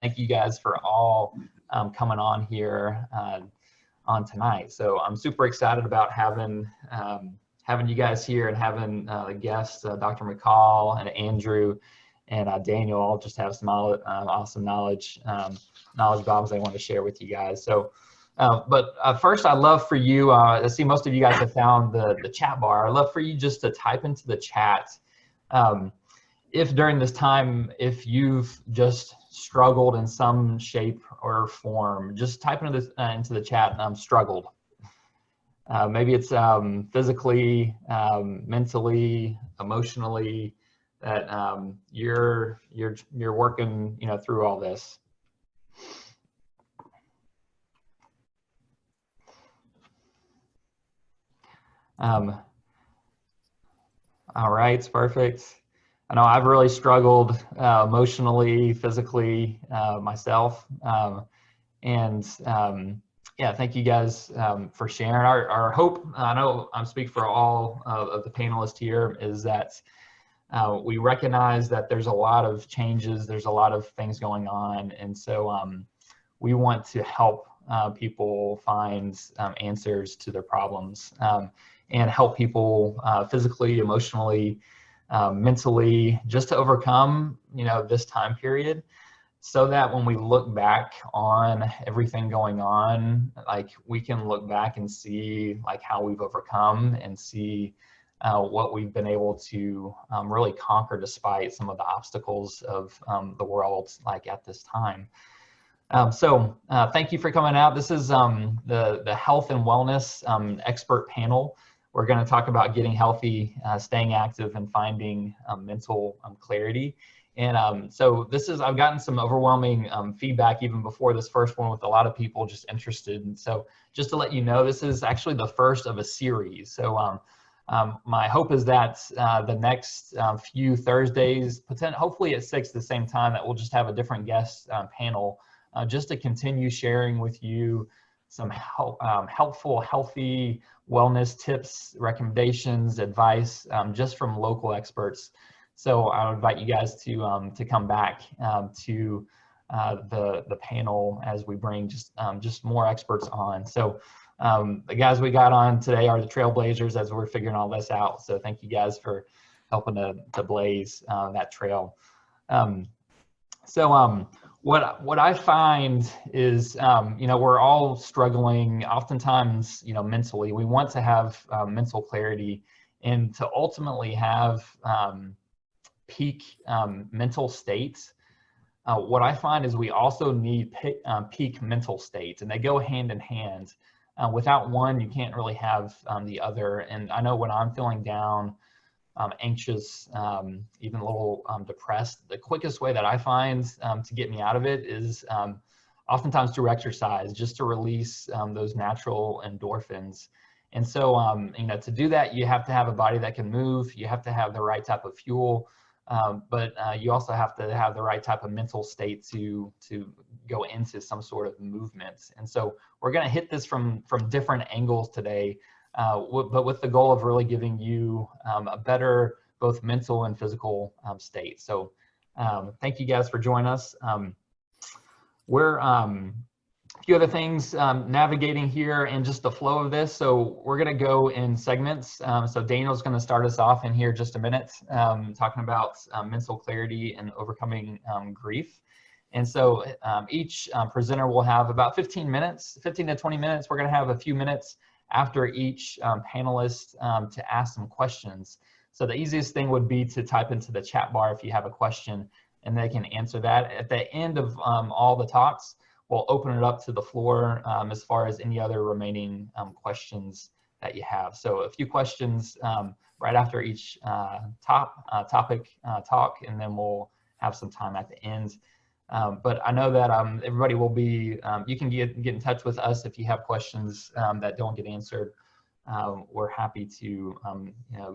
thank you guys for all coming on here on tonight. So I'm super excited about having you guys here and having the guests, Dr. McColl and Andrew and Daniel, all just have some awesome knowledge bombs I want to share with you guys. So, but first, I'd love for you, I see most of you guys have found the chat bar. I'd love for you just to type into the chat if during this time, if you've just struggled in some shape or form, just type into the chat, struggled. Maybe it's physically, mentally, emotionally, that you're working, through all this. All right, it's perfect. I know I've really struggled emotionally, physically myself, yeah, thank you guys for sharing. Our hope, I know I'm speaking for all of the panelists here, is that we recognize that there's a lot of changes, there's a lot of things going on, and so we want to help people find answers to their problems and help people physically, emotionally, mentally, just to overcome, this time period, so that when we look back on everything going on, like we can look back and see like how we've overcome and see what we've been able to really conquer despite some of the obstacles of the world like at this time. So thank you for coming out. This is the health and wellness expert panel. We're going to talk about getting healthy, staying active, and finding mental clarity. And so I've gotten some overwhelming feedback even before this first one, with a lot of people just interested. And so just to let you know, this is actually the first of a series. So my hope is that the next few Thursdays, hopefully at 6 at the same time, that we'll just have a different guest panel just to continue sharing with you some helpful, healthy wellness tips, recommendations, advice, just from local experts. So I would invite you guys to come back to the panel as we bring just more experts on. So the guys we got on today are the trailblazers as we're figuring all this out. So thank you guys for helping to blaze that trail. What I find is, we're all struggling oftentimes, mentally. We want to have mental clarity and to ultimately have peak mental states. What I find is we also need peak mental states, and they go hand in hand. Without one, you can't really have the other. And I know when I'm feeling down, anxious, even a little depressed, the quickest way that I find to get me out of it is oftentimes through exercise, just to release those natural endorphins. And so, to do that, you have to have a body that can move, you have to have the right type of fuel, but you also have to have the right type of mental state to go into some sort of movement. And so we're going to hit this from different angles today, but with the goal of really giving you a better both mental and physical state. So thank you guys for joining us. We're a few other things navigating here and just the flow of this. So we're going to go in segments. So Daniel's going to start us off in here just a minute, talking about mental clarity and overcoming grief. And so each presenter will have about 15 to 20 minutes. We're going to have a few minutes after each panelist to ask some questions. So the easiest thing would be to type into the chat bar if you have a question, and they can answer that. At the end of all the talks, we'll open it up to the floor as far as any other remaining questions that you have. So a few questions right after each topic talk, and then we'll have some time at the end. But I know that everybody will be, you can get in touch with us if you have questions that don't get answered. We're happy to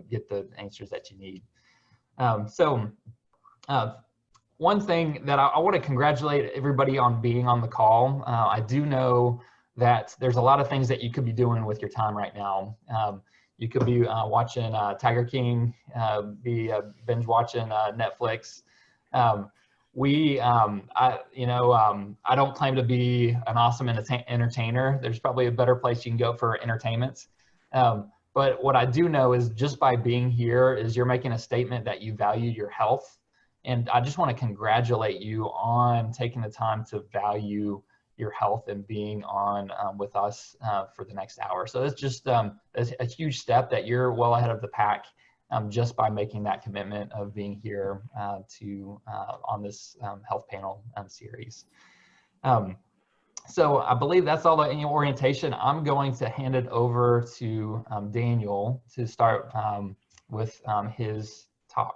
get the answers that you need. One thing that I want to congratulate everybody on being on the call. I do know that there's a lot of things that you could be doing with your time right now. You could be watching Tiger King, binge watching Netflix. I don't claim to be an awesome entertainer. There's probably a better place you can go for entertainment. But what I do know is just by being here is you're making a statement that you value your health. And I just want to congratulate you on taking the time to value your health and being on with us for the next hour. So it's just a huge step that you're well ahead of the pack just by making that commitment of being here on this health panel series. So I believe that's all the annual orientation. I'm going to hand it over to Daniel to start with his talk.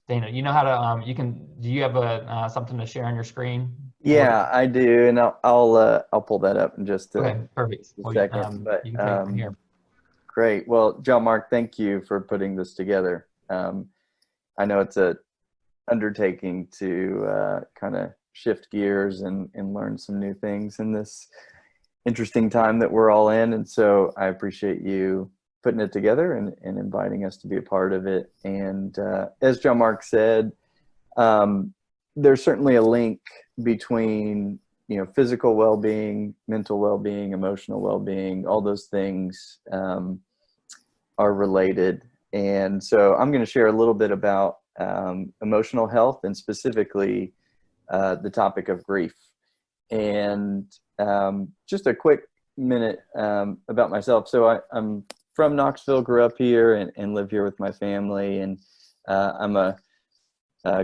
Dana, you know how to, do you have something to share on your screen? Yeah, I do, and I'll pull that up in just okay, perfect. a second. You can take it from here. Great. Well, John Mark, thank you for putting this together. I know it's a undertaking to kind of shift gears and learn some new things in this interesting time that we're all in, and so I appreciate you putting it together and inviting us to be a part of it. And as John Mark said, there's certainly a link between physical well-being, mental well-being, emotional well-being. All those things are related. And so I'm going to share a little bit about emotional health, and specifically the topic of grief. And just a quick minute about myself. So I'm from Knoxville, grew up here and live here with my family. And I'm a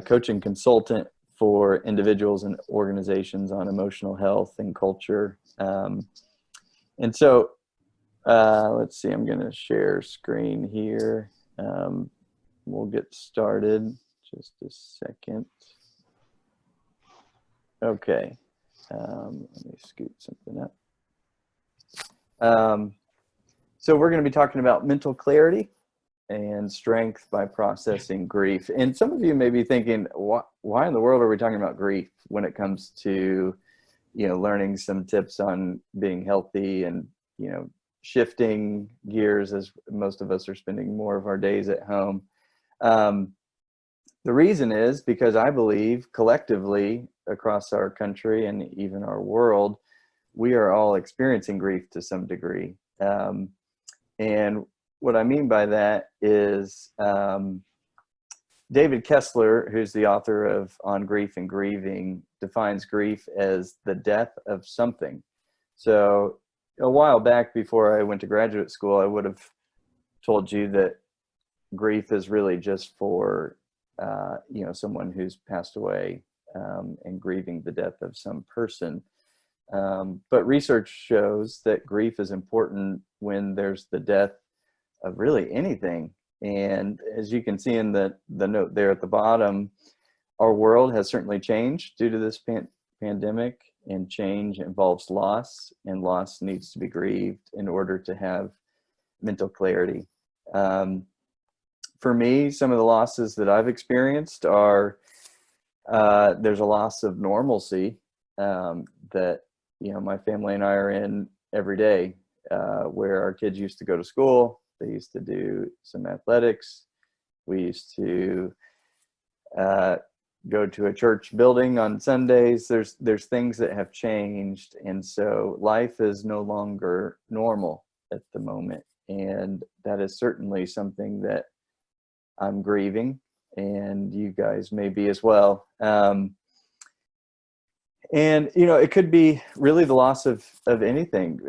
coaching consultant for individuals and organizations on emotional health and culture. And so let's see, I'm going to share screen here. We'll get started. Just a second. Okay. Let me scoot something up. So we're going to be talking about mental clarity and strength by processing grief. And some of you may be thinking, why in the world are we talking about grief when it comes to, learning some tips on being healthy and, shifting gears, as most of us are spending more of our days at home. The reason is because I believe collectively across our country and even our world, we are all experiencing grief to some degree. And what I mean by that is David Kessler, who's the author of On Grief and Grieving, defines grief as the death of something. So a while back, before I went to graduate school, I would have told you that grief is really just for someone who's passed away and grieving the death of some person. But research shows that grief is important when there's the death of really anything. And as you can see in the note there at the bottom, our world has certainly changed due to this pandemic, and change involves loss, and loss needs to be grieved in order to have mental clarity. For me, some of the losses that I've experienced are there's a loss of normalcy that my family and I are in every day, where our kids used to go to school. They used to do some athletics. We used to go to a church building on Sundays. There's things that have changed, and so life is no longer normal at the moment, and that is certainly something that I'm grieving, and you guys may be as well. And it could be really the loss of anything.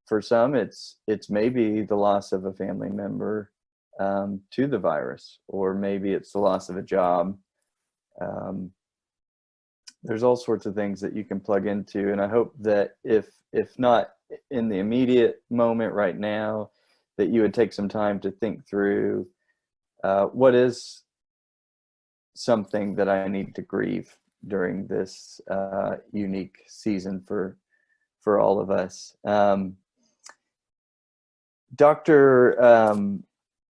For some it's maybe the loss of a family member to the virus, or maybe it's the loss of a job. There's all sorts of things that you can plug into, and I hope that if not in the immediate moment right now, that you would take some time to think through what is something that I need to grieve during this unique season for all of us. Dr.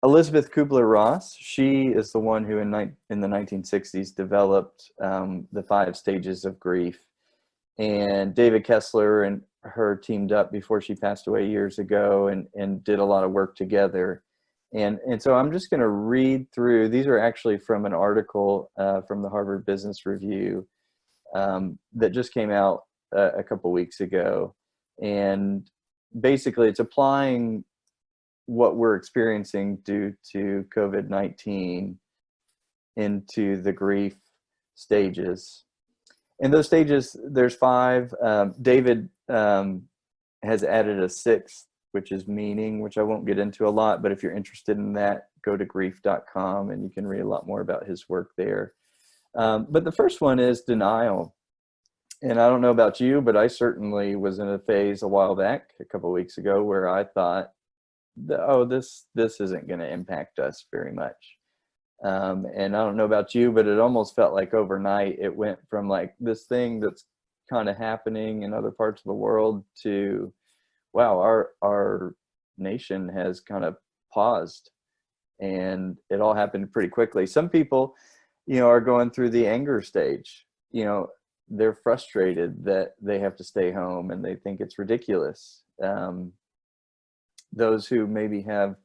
Elizabeth Kubler-Ross, she is the one who in the 1960s developed the 5 stages of grief. And David Kessler and her teamed up before she passed away years ago and did a lot of work together. And so I'm just going to read through. These are actually from an article from the Harvard Business Review that just came out a couple weeks ago. And basically it's applying what we're experiencing due to COVID-19 into the grief stages. And those stages, there's 5. David has added a 6th, which is meaning, which I won't get into a lot, but if you're interested in that, go to grief.com and you can read a lot more about his work there. But the first one is denial. And I don't know about you, but I certainly was in a phase a while back, a couple of weeks ago, where I thought, oh, this isn't going to impact us very much. And I don't know about you, but it almost felt like overnight it went from like this thing that's kind of happening in other parts of the world to, wow, our nation has kind of paused, and it all happened pretty quickly. Some people, are going through the anger stage. They're frustrated that they have to stay home and they think it's ridiculous. Those who maybe have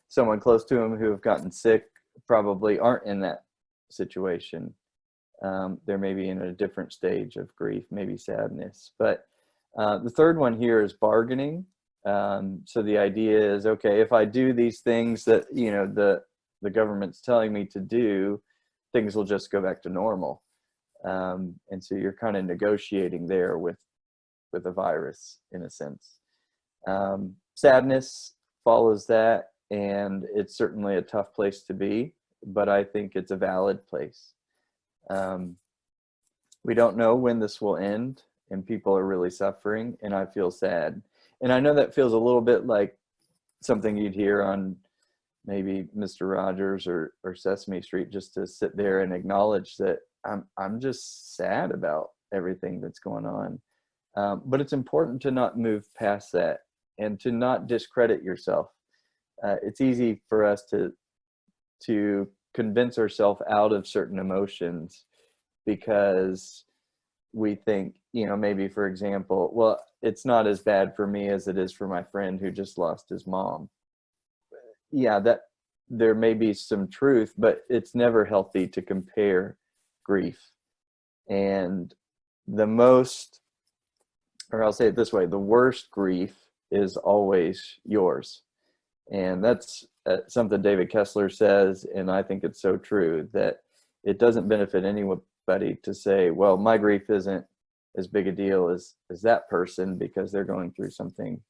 someone close to them who have gotten sick probably aren't in that situation. They're maybe in a different stage of grief, maybe sadness. But the third one here is bargaining. So the idea is, okay, if I do these things that, the government's telling me to do, things will just go back to normal. And so you're kind of negotiating there with a virus in a sense. Sadness follows that, and it's certainly a tough place to be, but I think it's a valid place. We don't know when this will end, and people are really suffering, and I feel sad. And I know that feels a little bit like something you'd hear on maybe Mr. Rogers or Sesame Street, just to sit there and acknowledge that I'm just sad about everything that's going on. But it's important to not move past that and to not discredit yourself. It's easy for us to convince ourselves out of certain emotions because we think, maybe for example, well, it's not as bad for me as it is for my friend who just lost his mom. Yeah, that there may be some truth, but it's never healthy to compare grief. And I'll say it this way, the worst grief is always yours. And that's something David Kessler says, and I think it's so true, that it doesn't benefit anybody to say, well, my grief isn't as big a deal as that person because they're going through something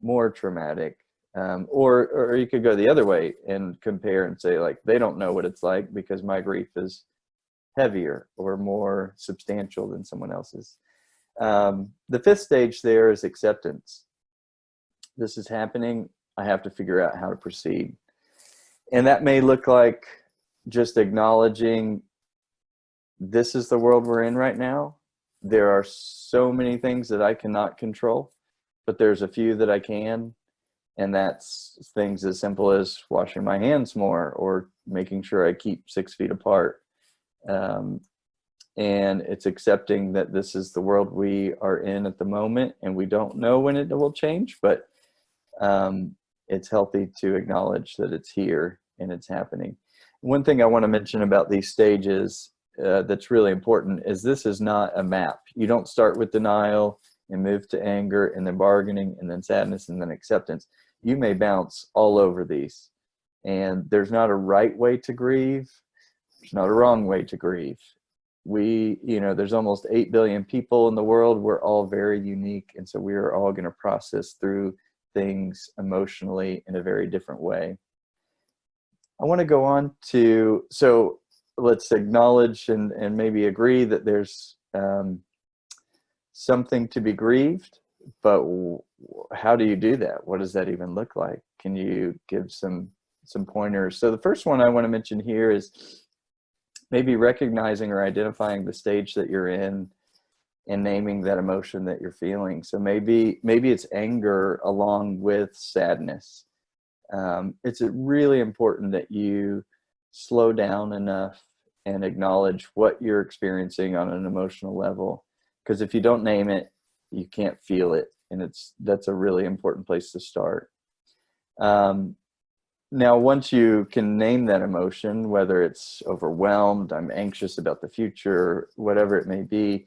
more traumatic. Or you could go the other way and compare and say, like, they don't know what it's like because my grief is heavier or more substantial than someone else's. The 5th stage there is acceptance. This is happening. I have to figure out how to proceed. And that may look like just acknowledging this is the world we're in right now. There are so many things that I cannot control, but there's a few that I can. And that's things as simple as washing my hands more or making sure I keep 6 feet apart. And it's accepting that this is the world we are in at the moment, and we don't know when it will change, but it's healthy to acknowledge that it's here and it's happening. One thing I want to mention about these stages that's really important is this is not a map. You don't start with denial and move to anger and then bargaining and then sadness and then acceptance. You may bounce all over these, and there's not a right way to grieve. There's not a wrong way to grieve. There's almost 8 billion people in the world. We're all very unique, and so we are all going to process through things emotionally in a very different way. I want to go on to, so let's acknowledge and maybe agree that there's something to be grieved, but how do you do that? What does that even look like? Can you give some pointers? So the first one I want to mention here is maybe recognizing or identifying the stage that you're in and naming that emotion that you're feeling. So maybe it's anger along with sadness. It's really important that you slow down enough and acknowledge what you're experiencing on an emotional level. Because if you don't name it, you can't feel it. And that's a really important place to start. Now, once you can name that emotion, whether it's overwhelmed, I'm anxious about the future, whatever it may be,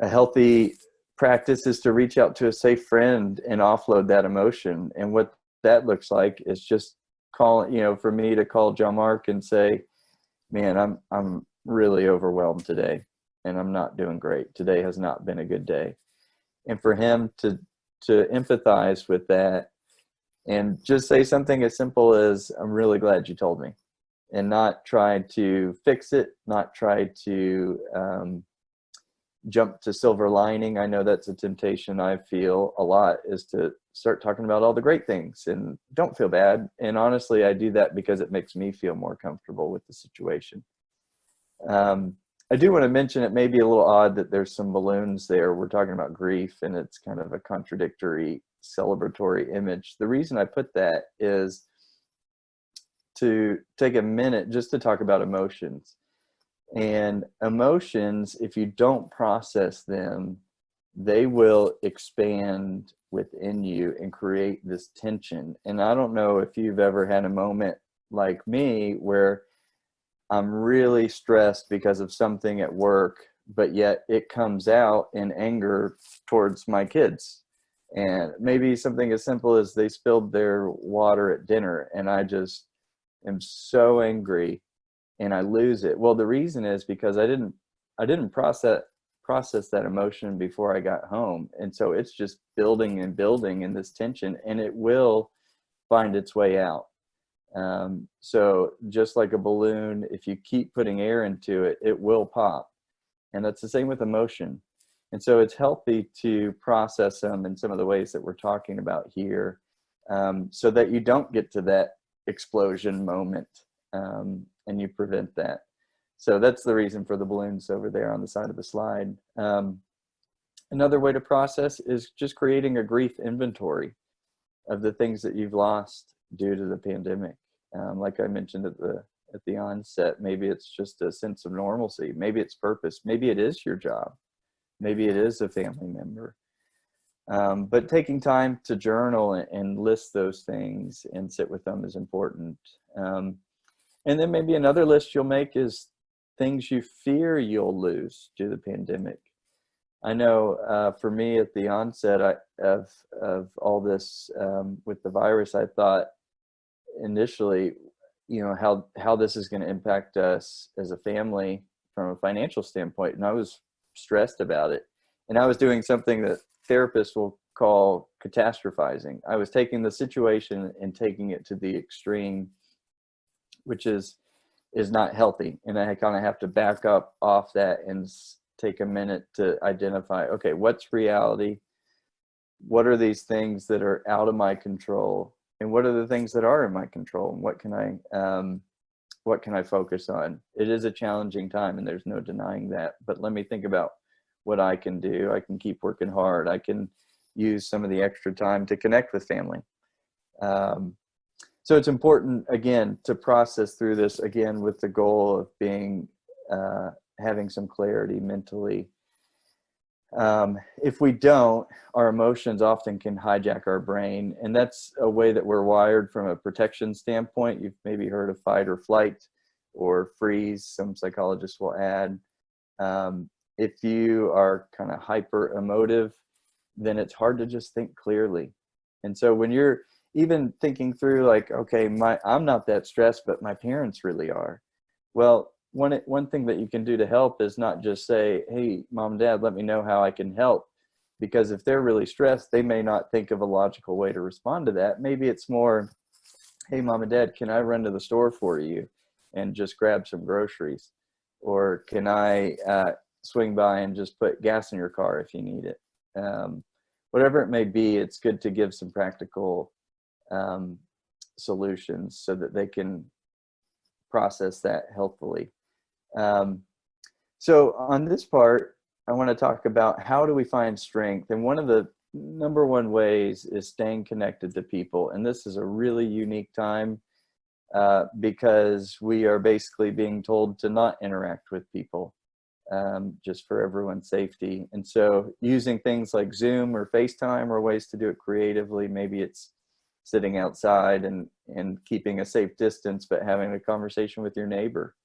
a healthy practice is to reach out to a safe friend and offload that emotion. And what that looks like is just call, for me to call John Mark and say, man, I'm really overwhelmed today and I'm not doing great. Today has not been a good day. And for him to empathize with that and just say something as simple as, I'm really glad you told me, and not try to fix it, not try to jump to silver lining. I know that's a temptation I feel a lot, is to start talking about all the great things and don't feel bad. And honestly, I do that because it makes me feel more comfortable with the situation. I do want to mention, it may be a little odd that there's some balloons there. We're talking about grief and it's kind of a contradictory celebratory image. The reason I put that is to take a minute just to talk about emotions. And emotions, if you don't process them, they will expand within you and create this tension. And I don't know if you've ever had a moment like me where I'm really stressed because of something at work, but yet it comes out in anger towards my kids. And maybe something as simple as they spilled their water at dinner and I just am so angry and I lose it. Well, the reason is because I didn't process that emotion before I got home. And so it's just building and building in this tension, and it will find its way out. So just like a balloon, if you keep putting air into it, it will pop. And that's the same with emotion. And so it's healthy to process them in some of the ways that we're talking about here, so that you don't get to that explosion moment, and you prevent that. So that's the reason for the balloons over there on the side of the slide. Another way to process is just creating a grief inventory of the things that you've lost due to the pandemic. Like I mentioned at the onset, maybe it's just a sense of normalcy. Maybe it's purpose. Maybe it is your job. Maybe it is a family member. But taking time to journal and list those things and sit with them is important. And then maybe another list you'll make is things you fear you'll lose due to the pandemic. I know for me at the onset of all this with the virus, I thought initially, how this is going to impact us as a family from a financial standpoint. And I was stressed about it. And I was doing something that therapists will call catastrophizing. I was taking the situation and taking it to the extreme, which is not healthy. And I kind of have to back up off that and take a minute to identify, okay, what's reality? What are these things that are out of my control? And what are the things that are in my control? And what can I focus on? It is a challenging time and there's no denying that, but let me think about what I can do. I can keep working hard. I can use some of the extra time to connect with family. So it's important, again, to process through this, again, with the goal of being, having some clarity mentally. If we don't, our emotions often can hijack our brain. And that's a way that we're wired from a protection standpoint. You've maybe heard of fight or flight or freeze, some psychologists will add. If you are kind of hyper emotive, then it's hard to just think clearly. And so when you're even thinking through like, okay, I'm not that stressed, but my parents really are. Well, one thing that you can do to help is not just say, hey, mom and dad, let me know how I can help. Because if they're really stressed, they may not think of a logical way to respond to that. Maybe it's more, hey, mom and dad, can I run to the store for you and just grab some groceries? Or can I swing by and just put gas in your car if you need it? Whatever it may be, it's good to give some practical solutions so that they can process that healthfully. So on this part, I want to talk about how do we find strength? And one of the number one ways is staying connected to people. And this is a really unique time because we are basically being told to not interact with people, just for everyone's safety. And so using things like Zoom or FaceTime are ways to do it creatively. Maybe it's sitting outside and keeping a safe distance, but having a conversation with your neighbor.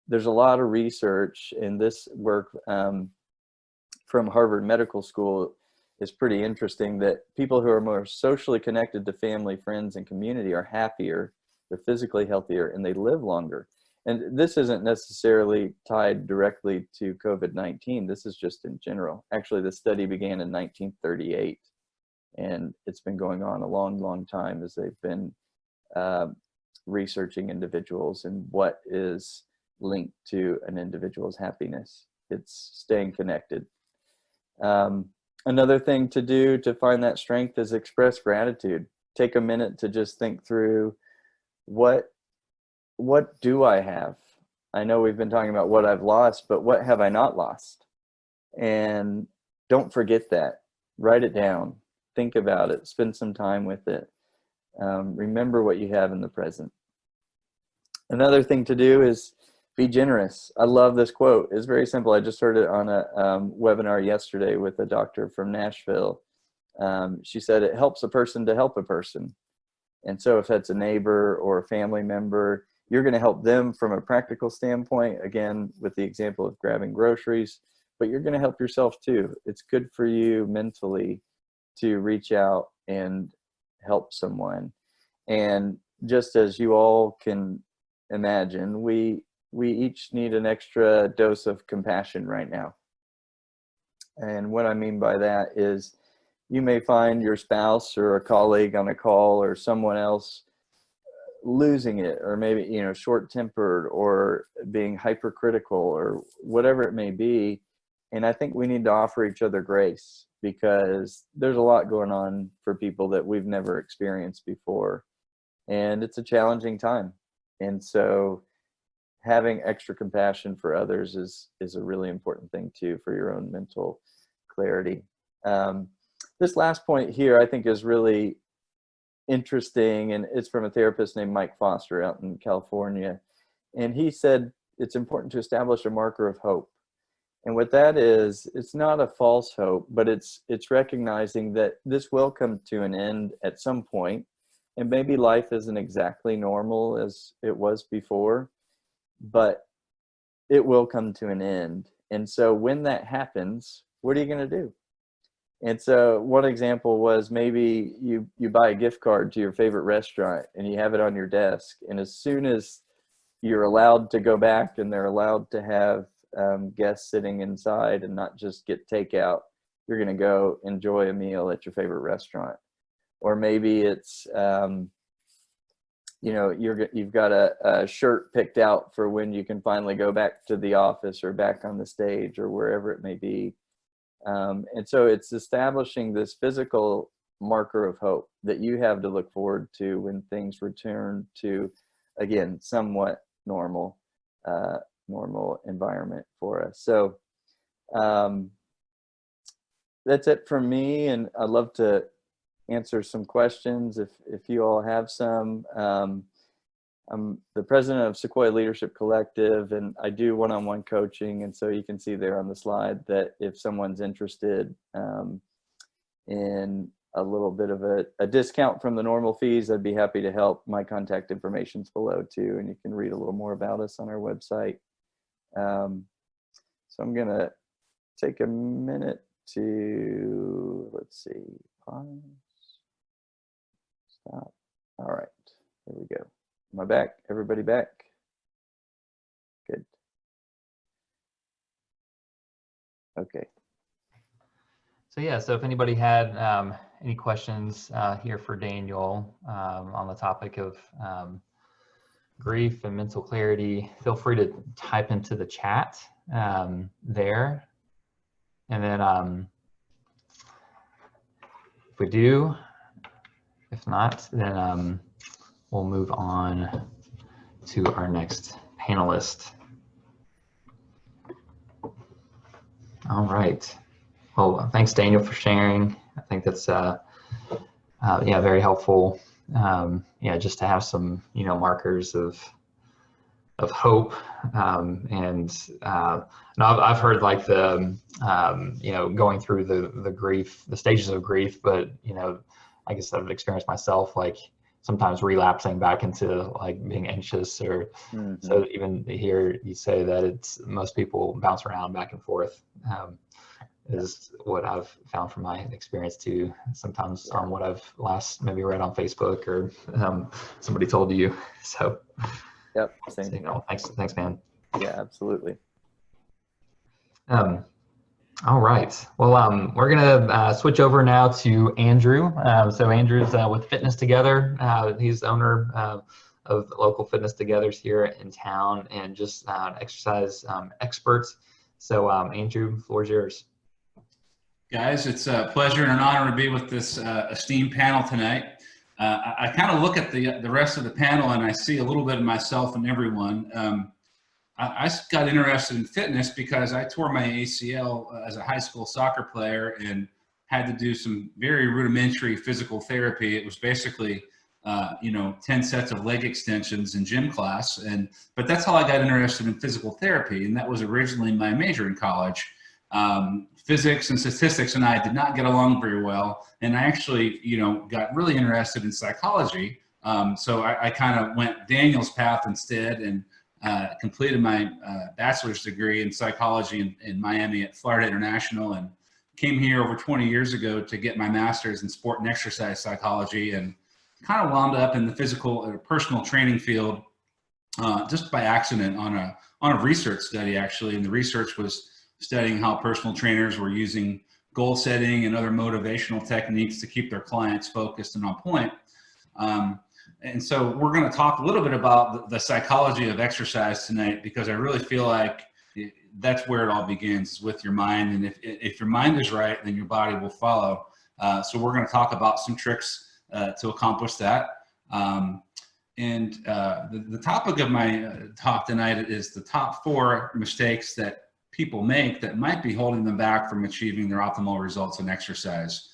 There's a lot of research in this work from Harvard Medical School is pretty interesting, that people who are more socially connected to family, friends, and community are happier, they're physically healthier, and they live longer. And this isn't necessarily tied directly to COVID-19. This is just in general. Actually, the study began in 1938, and it's been going on a long, long time as they've been researching individuals and what is linked to an individual's happiness. It's staying connected. Another thing to do to find that strength is express gratitude. Take a minute to just think through, what do I have? I know we've been talking about what I've lost, but what have I not lost? And don't forget that. Write it down. Think about it. Spend some time with it. Remember what you have in the present. Another thing to do is be generous. I love this quote. It's very simple. I just heard it on a webinar yesterday with a doctor from Nashville. She said, it helps a person to help a person. And so if that's a neighbor or a family member, you're going to help them from a practical standpoint, again, with the example of grabbing groceries, but you're going to help yourself too. It's good for you mentally to reach out and help someone. And just as you all can imagine, we each need an extra dose of compassion right now. And what I mean by that is, you may find your spouse or a colleague on a call or someone else losing it, or maybe, you know, short-tempered or being hypercritical or whatever it may be. And I think we need to offer each other grace, because there's a lot going on for people that we've never experienced before. And it's a challenging time. And so having extra compassion for others is a really important thing too, for your own mental clarity. This last point here I think is really interesting, and it's from a therapist named Mike Foster out in California. And he said it's important to establish a marker of hope. And what that is, it's not a false hope, but it's recognizing that this will come to an end at some point, and maybe life isn't exactly normal as it was before, but it will come to an end. And so when that happens, what are you going to do? And so one example was, maybe you buy a gift card to your favorite restaurant and you have it on your desk. And as soon as you're allowed to go back and they're allowed to have guests sitting inside and not just get takeout, you're going to go enjoy a meal at your favorite restaurant. Or maybe it's, you know, you've got a shirt picked out for when you can finally go back to the office or back on the stage or wherever it may be. And so it's establishing this physical marker of hope that you have to look forward to when things return to, again, somewhat normal environment for us. So that's it from me, and I'd love to answer some questions if you all have some. I'm the president of Sequoia Leadership Collective, and I do one-on-one coaching. And so you can see there on the slide that if someone's interested in a little bit of a discount from the normal fees, I'd be happy to help. My contact information's below too, and you can read a little more about us on our website. So I'm gonna take a minute to, let's see, pause, stop. All right, here we go. Am I back? Everybody back? Good. Okay. So yeah, so if anybody had any questions here for Daniel on the topic of grief and mental clarity, feel free to type into the chat there. And then if we do, if not, then we'll move on to our next panelist. All right. Well, thanks, Daniel, for sharing. I think that's yeah, very helpful. Yeah, just to have some, you know, markers of hope. And I've heard like the you know, going through the grief, the stages of grief, but you know, I guess I've experienced myself, like sometimes relapsing back into like being anxious, or so even here you say that it's most people bounce around back and forth. Is what I've found from my experience too. Sometimes on what I've last maybe read on Facebook, or somebody told you. So, yep, same. So, you know, thanks, man. Yeah, absolutely. All right. Well, we're gonna switch over now to Andrew. So Andrew's with Fitness Together. He's the owner of local Fitness Togethers here in town, and just exercise experts. So Andrew, the floor is yours. Guys, it's a pleasure and an honor to be with this esteemed panel tonight. I kind of look at the rest of the panel and I see a little bit of myself in everyone. I got interested in fitness because I tore my ACL as a high school soccer player and had to do some very rudimentary physical therapy. It was basically, 10 sets of leg extensions in gym class. But that's how I got interested in physical therapy. And that was originally my major in college. Physics and statistics and I did not get along very well. And I actually, got really interested in psychology. So I kind of went Daniel's path instead and completed my bachelor's degree in psychology in Miami at Florida International, and came here over 20 years ago to get my master's in sport and exercise psychology, and kind of wound up in the physical personal training field just by accident on a research study, actually. And the research was studying how personal trainers were using goal setting and other motivational techniques to keep their clients focused and on point. And so we're going to talk a little bit about the psychology of exercise tonight, because I really feel like that's where it all begins, with your mind. And if your mind is right, then your body will follow. So we're going to talk about some tricks to accomplish that. The topic of my talk tonight is the top 4 mistakes that people make that might be holding them back from achieving their optimal results in exercise.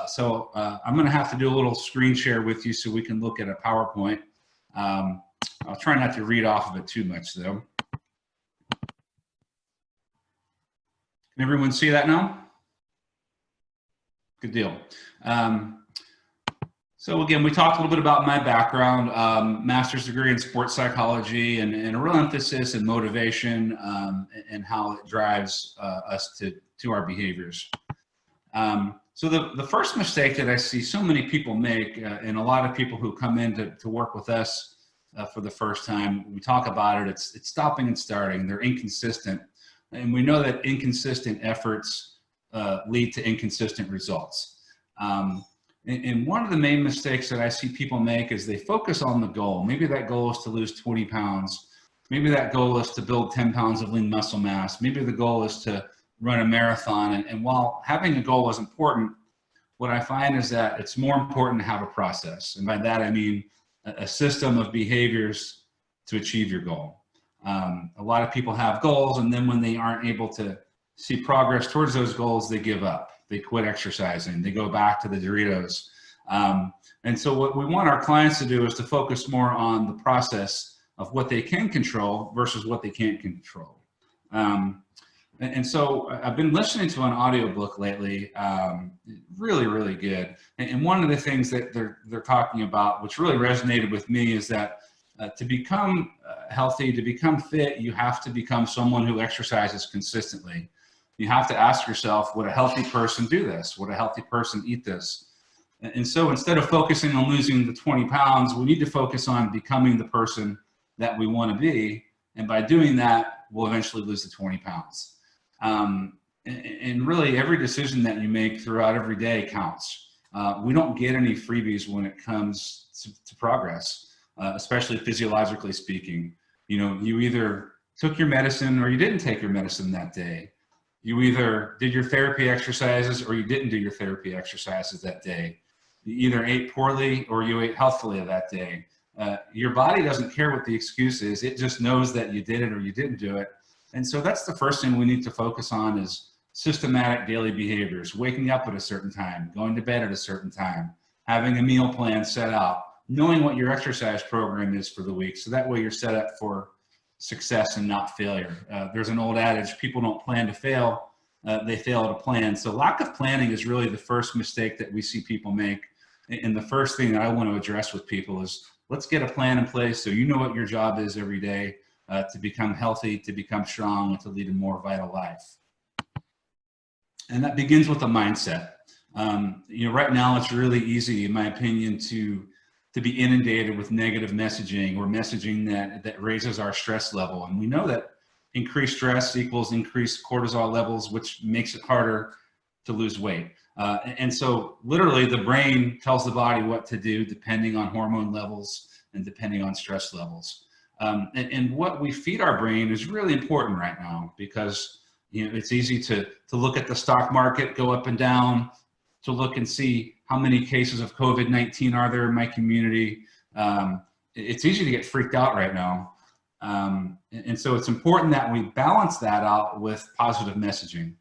So I'm going to have to do a little screen share with you so we can look at a PowerPoint. I'll try not to read off of it too much, though. Can everyone see that now? Good deal. So again, we talked a little bit about my background, master's degree in sports psychology, and a real emphasis in motivation and how it drives us to our behaviors. So the first mistake that I see so many people make, and a lot of people who come in to work with us for the first time, we talk about it, it's stopping and starting. They're inconsistent. And we know that inconsistent efforts lead to inconsistent results. And one of the main mistakes that I see people make is they focus on the goal. Maybe that goal is to lose 20 pounds. Maybe that goal is to build 10 pounds of lean muscle mass. Maybe the goal is to run a marathon. And while having a goal is important, what I find is that it's more important to have a process. And by that, I mean a system of behaviors to achieve your goal. A lot of people have goals, and then when they aren't able to see progress towards those goals, they give up. They quit exercising. They go back to the Doritos. And so what we want our clients to do is to focus more on the process of what they can control versus what they can't control. And so I've been listening to an audiobook lately, really, really good. And one of the things that they're talking about, which really resonated with me, is that to become healthy, to become fit, you have to become someone who exercises consistently. You have to ask yourself, would a healthy person do this? Would a healthy person eat this? And so instead of focusing on losing the 20 pounds, we need to focus on becoming the person that we want to be. And by doing that, we'll eventually lose the 20 pounds. And really, every decision that you make throughout every day counts. We don't get any freebies when it comes to progress, especially physiologically speaking. You either took your medicine or you didn't take your medicine that day. You either did your therapy exercises or you didn't do your therapy exercises that day. You either ate poorly or you ate healthfully that day. Your body doesn't care what the excuse is. It just knows that you did it or you didn't do it. And so that's the first thing we need to focus on, is systematic daily behaviors, waking up at a certain time, going to bed at a certain time, having a meal plan set out, knowing what your exercise program is for the week. So that way you're set up for success and not failure. There's an old adage, people don't plan to fail, they fail to plan. So lack of planning is really the first mistake that we see people make. And the first thing that I want to address with people is, let's get a plan in place so you know what your job is every day, to become healthy, to become strong, and to lead a more vital life. And that begins with a mindset. Right now it's really easy, in my opinion, to be inundated with negative messaging, or messaging that raises our stress level. And we know that increased stress equals increased cortisol levels, which makes it harder to lose weight. And so literally the brain tells the body what to do depending on hormone levels and depending on stress levels. And what we feed our brain is really important right now, because it's easy to look at the stock market go up and down, to look and see how many cases of COVID-19 are there in my community. It's easy to get freaked out right now. And so it's important that we balance that out with positive messaging.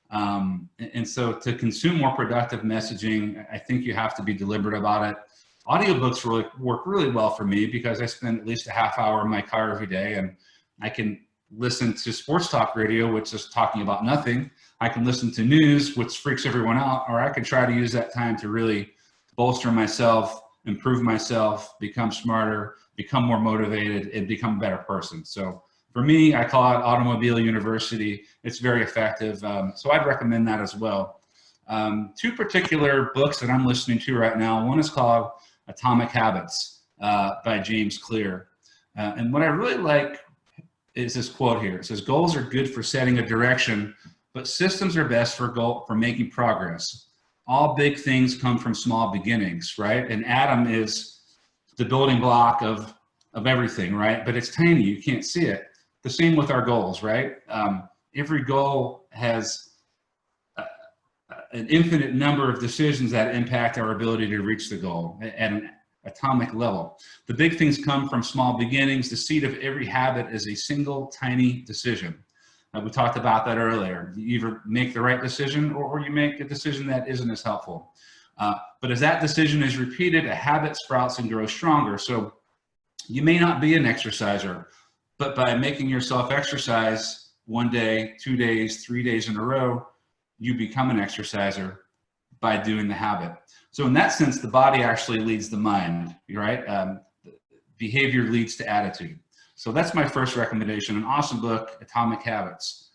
And so to consume more productive messaging, I think you have to be deliberate about it. Audiobooks work really well for me, because I spend at least a half hour in my car every day, and I can listen to sports talk radio, which is talking about nothing. I can listen to news, which freaks everyone out, or I can try to use that time to really bolster myself, improve myself, become smarter, become more motivated, and become a better person. So for me, I call it Automobile University. It's very effective. So I'd recommend that as well. Two particular books that I'm listening to right now. One is called Atomic Habits by James Clear. And what I really like is this quote here. It says, "Goals are good for setting a direction, but systems are best for making progress. All big things come from small beginnings," right? And Atom is the building block of everything, right? But it's tiny, you can't see it. The same with our goals, right? Every goal has an infinite number of decisions that impact our ability to reach the goal at an atomic level. The big things come from small beginnings. The seed of every habit is a single tiny decision. We talked about that earlier. You either make the right decision, or you make a decision that isn't as helpful. But as that decision is repeated, a habit sprouts and grows stronger. So you may not be an exerciser, but by making yourself exercise 1 day, 2 days, 3 days in a row, you become an exerciser by doing the habit. So in that sense, the body actually leads the mind, right? Behavior leads to attitude. So that's my first recommendation, an awesome book, Atomic Habits.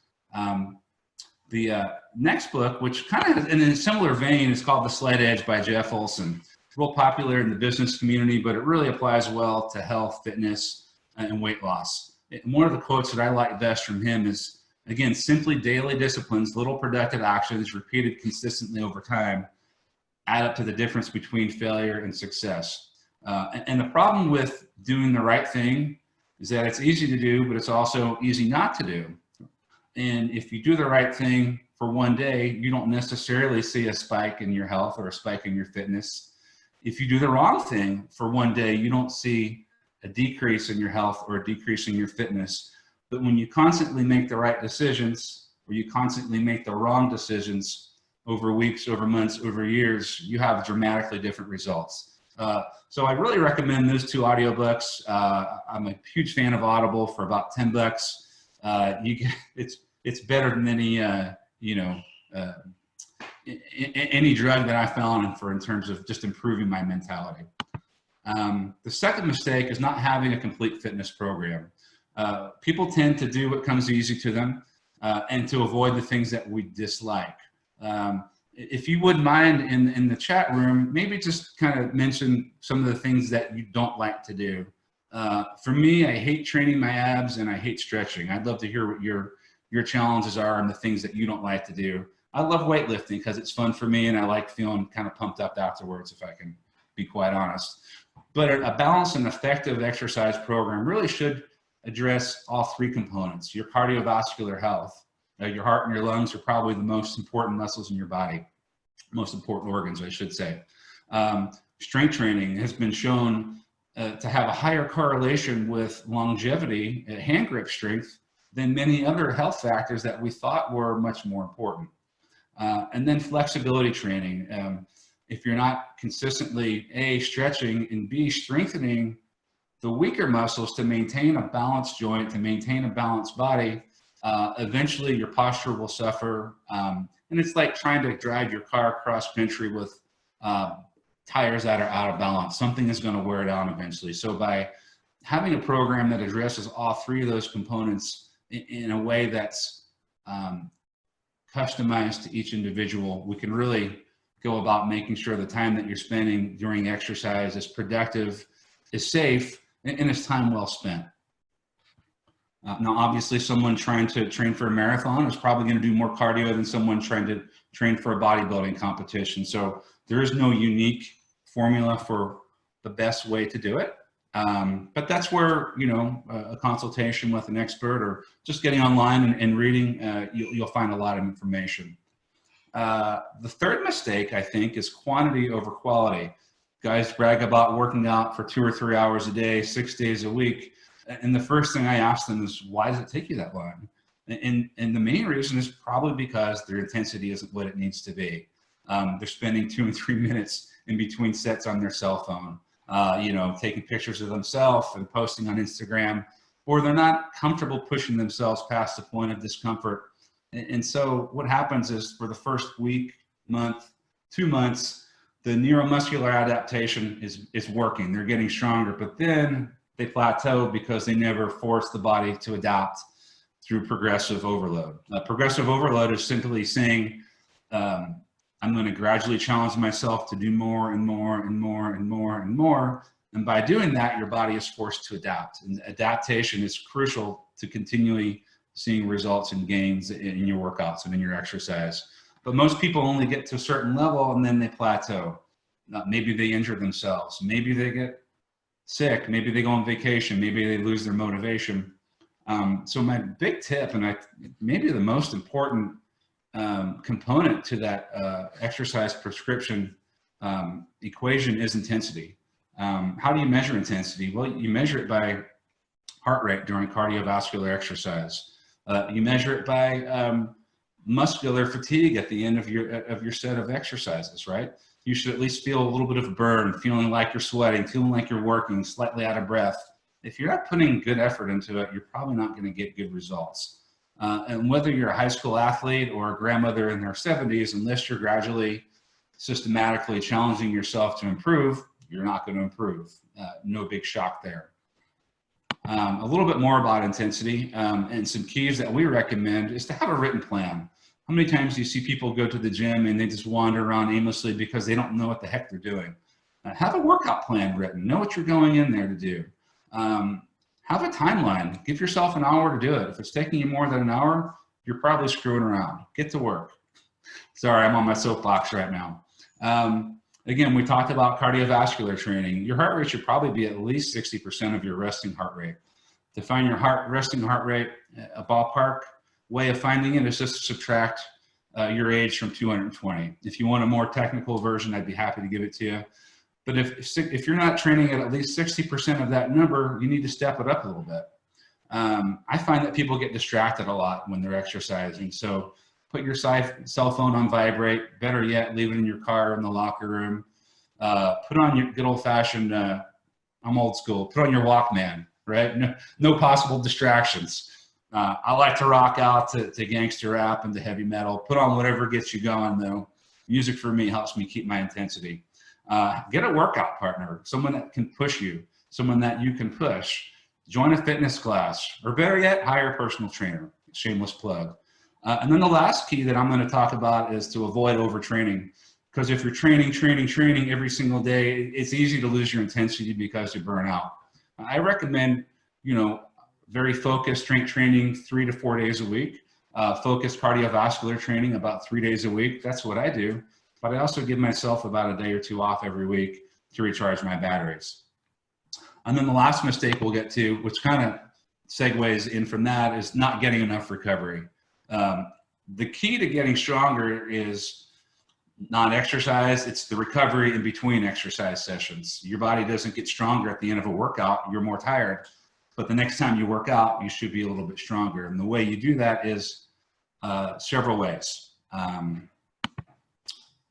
The next book, which kind of in a similar vein, is called The Slight Edge by Jeff Olson. It's real popular in the business community, but it really applies well to health, fitness, and weight loss. And one of the quotes that I like best from him is, again, simply daily disciplines, little productive actions repeated consistently over time add up to the difference between failure and success. And the problem with doing the right thing is that it's easy to do, but it's also easy not to do. And if you do the right thing for 1 day, you don't necessarily see a spike in your health or a spike in your fitness. If you do the wrong thing for 1 day, you don't see a decrease in your health or a decrease in your fitness. But when you constantly make the right decisions, or you constantly make the wrong decisions over weeks, over months, over years, you have dramatically different results. So I really recommend those two audiobooks. I'm a huge fan of Audible. For about $10. It's better than any any drug that I found in terms of just improving my mentality. The second mistake is not having a complete fitness program. People tend to do what comes easy to them and to avoid the things that we dislike. If you wouldn't mind in the chat room, maybe just kind of mention some of the things that you don't like to do. For me, I hate training my abs and I hate stretching. I'd love to hear what your challenges are and the things that you don't like to do. I love weightlifting because it's fun for me and I like feeling kind of pumped up afterwards, if I can be quite honest. But a balanced and effective exercise program really should address all three components: your cardiovascular health. Your heart and your lungs are probably the most important muscles in your body, most important organs, I should say. Strength training has been shown to have a higher correlation with longevity, hand grip strength, than many other health factors that we thought were much more important. And then flexibility training. If you're not consistently A, stretching, and B, strengthening the weaker muscles to maintain a balanced joint, to maintain a balanced body, eventually your posture will suffer. And it's like trying to drive your car cross country with tires that are out of balance. Something is going to wear down eventually. So by having a program that addresses all three of those components in a way that's customized to each individual, we can really go about making sure the time that you're spending during exercise is productive, is safe, and is time well spent. Now, obviously, someone trying to train for a marathon is probably going to do more cardio than someone trying to train for a bodybuilding competition. So there is no unique formula for the best way to do it. But that's where, you know, a consultation with an expert or just getting online and reading, you'll find a lot of information. The third mistake, I think, is quantity over quality. Guys brag about working out for 2 or 3 hours a day, 6 days a week. And the first thing I ask them is, why does it take you that long? And the main reason is probably because their intensity isn't what it needs to be. They're spending 2 and 3 minutes in between sets on their cell phone, you know, taking pictures of themselves and posting on Instagram, or they're not comfortable pushing themselves past the point of discomfort. And so what happens is for the first week, month, 2 months, the neuromuscular adaptation is working. They're getting stronger, but then they plateau because they never force the body to adapt through progressive overload. Progressive overload is simply saying, I'm going to gradually challenge myself to do more and more and more and more and more. And by doing that, your body is forced to adapt. And adaptation is crucial to continually seeing results and gains in your workouts and in your exercise. But most people only get to a certain level and then they plateau. Maybe they injure themselves. Maybe they get sick. Maybe they go on vacation. Maybe they lose their motivation. So my big tip, and maybe the most important component to that exercise prescription equation is intensity. How do you measure intensity? Well, you measure it by heart rate during cardiovascular exercise. You measure it by muscular fatigue at the end of your set of exercises, right? You should at least feel a little bit of a burn, feeling like you're sweating, feeling like you're working, slightly out of breath. If you're not putting good effort into it, you're probably not going to get good results. And whether you're a high school athlete or a grandmother in their 70s, unless you're gradually, systematically challenging yourself to improve, you're not going to improve. No big shock there. A little bit more about intensity and some keys that we recommend is to have a written plan. How many times do you see people go to the gym and they just wander around aimlessly because they don't know what the heck they're doing? Have a workout plan written. Know what you're going in there to do. Have a timeline. Give yourself an hour to do it. If it's taking you more than an hour, you're probably screwing around. Get to work. Sorry, I'm on my soapbox right now. Again, we talked about cardiovascular training. Your heart rate should probably be at least 60% of your resting heart rate. To find your resting heart rate, a ballpark way of finding it is just to subtract your age from 220. If you want a more technical version, I'd be happy to give it to you. But if you're not training at least 60% of that number, you need to step it up a little bit. I find that people get distracted a lot when they're exercising. So put your cell phone on vibrate. Better yet, leave it in your car in the locker room. Put on your good old-fashioned, I'm old school, put on your Walkman, right? No possible distractions. I like to rock out to gangster rap and to heavy metal. Put on whatever gets you going, though. Music for me helps me keep my intensity. Get a workout partner, someone that can push you, someone that you can push. Join a fitness class, or better yet, hire a personal trainer. Shameless plug. And then the last key that I'm going to talk about is to avoid overtraining. Because if you're training every single day, it's easy to lose your intensity because you burn out. I recommend, very focused strength training 3 to 4 days a week. Focused cardiovascular training about 3 days a week. That's what I do. But I also give myself about a day or two off every week to recharge my batteries. And then the last mistake we'll get to, which kind of segues in from that, is not getting enough recovery. The key to getting stronger is not exercise, it's the recovery in between exercise sessions. Your body doesn't get stronger at the end of a workout, you're more tired. But the next time you work out, you should be a little bit stronger. And the way you do that is several ways.